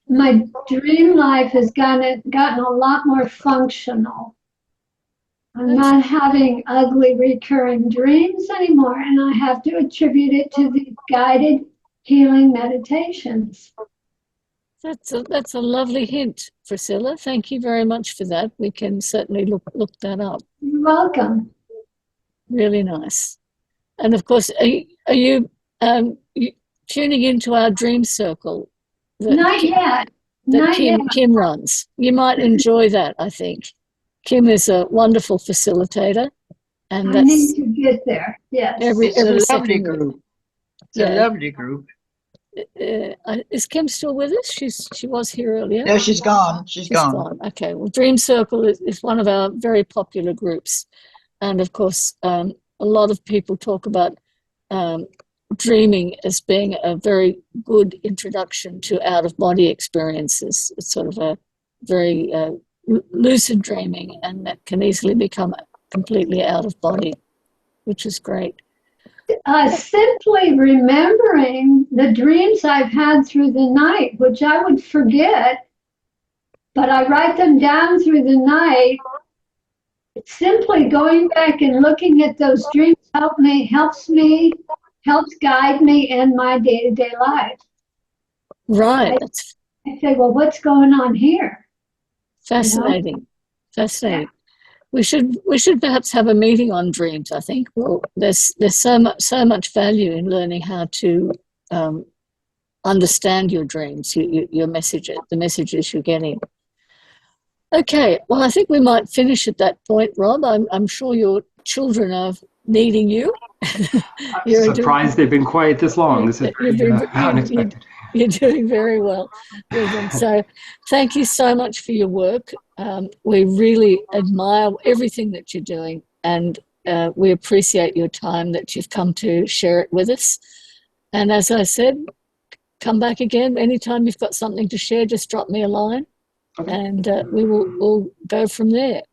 My dream life has gotten a lot more functional. I'm not having ugly recurring dreams anymore, and I have to attribute it to the guided healing meditations. That's a lovely hint, Priscilla. Thank you very much for that. We can certainly look that up. You're welcome. Really nice. And of course, are you tuning into our dream circle? Not yet. Kim runs. You might enjoy that, I think. Kim is a wonderful facilitator. And I need to get there, yes. It's a lovely group. It's a lovely group. Is Kim still with us? She was here earlier. No, she's gone. She's gone. Okay, well, Dream Circle is one of our very popular groups. And of course, a lot of people talk about dreaming as being a very good introduction to out-of-body experiences. It's sort of a very lucid dreaming, and that can easily become completely out of body, which is great. Simply remembering the dreams I've had through the night, which I would forget, but I write them down through the night. Simply going back and looking at those dreams helps guide me in my day-to-day life. Right. I say, well, what's going on here? Fascinating. Fascinating. We should perhaps have a meeting on dreams, I think. Well, there's so much value in learning how to understand your dreams, your messages, the messages you're getting. Okay, well, I think we might finish at that point, Rob. I'm sure your children are needing you. I'm surprised they've been quiet this long. This is pretty unexpected. You're doing very well with them. So thank you so much for your work. We really admire everything that you're doing, and we appreciate your time that you've come to share it with us. And as I said, come back again. Anytime you've got something to share, just drop me a line, and we'll go from there.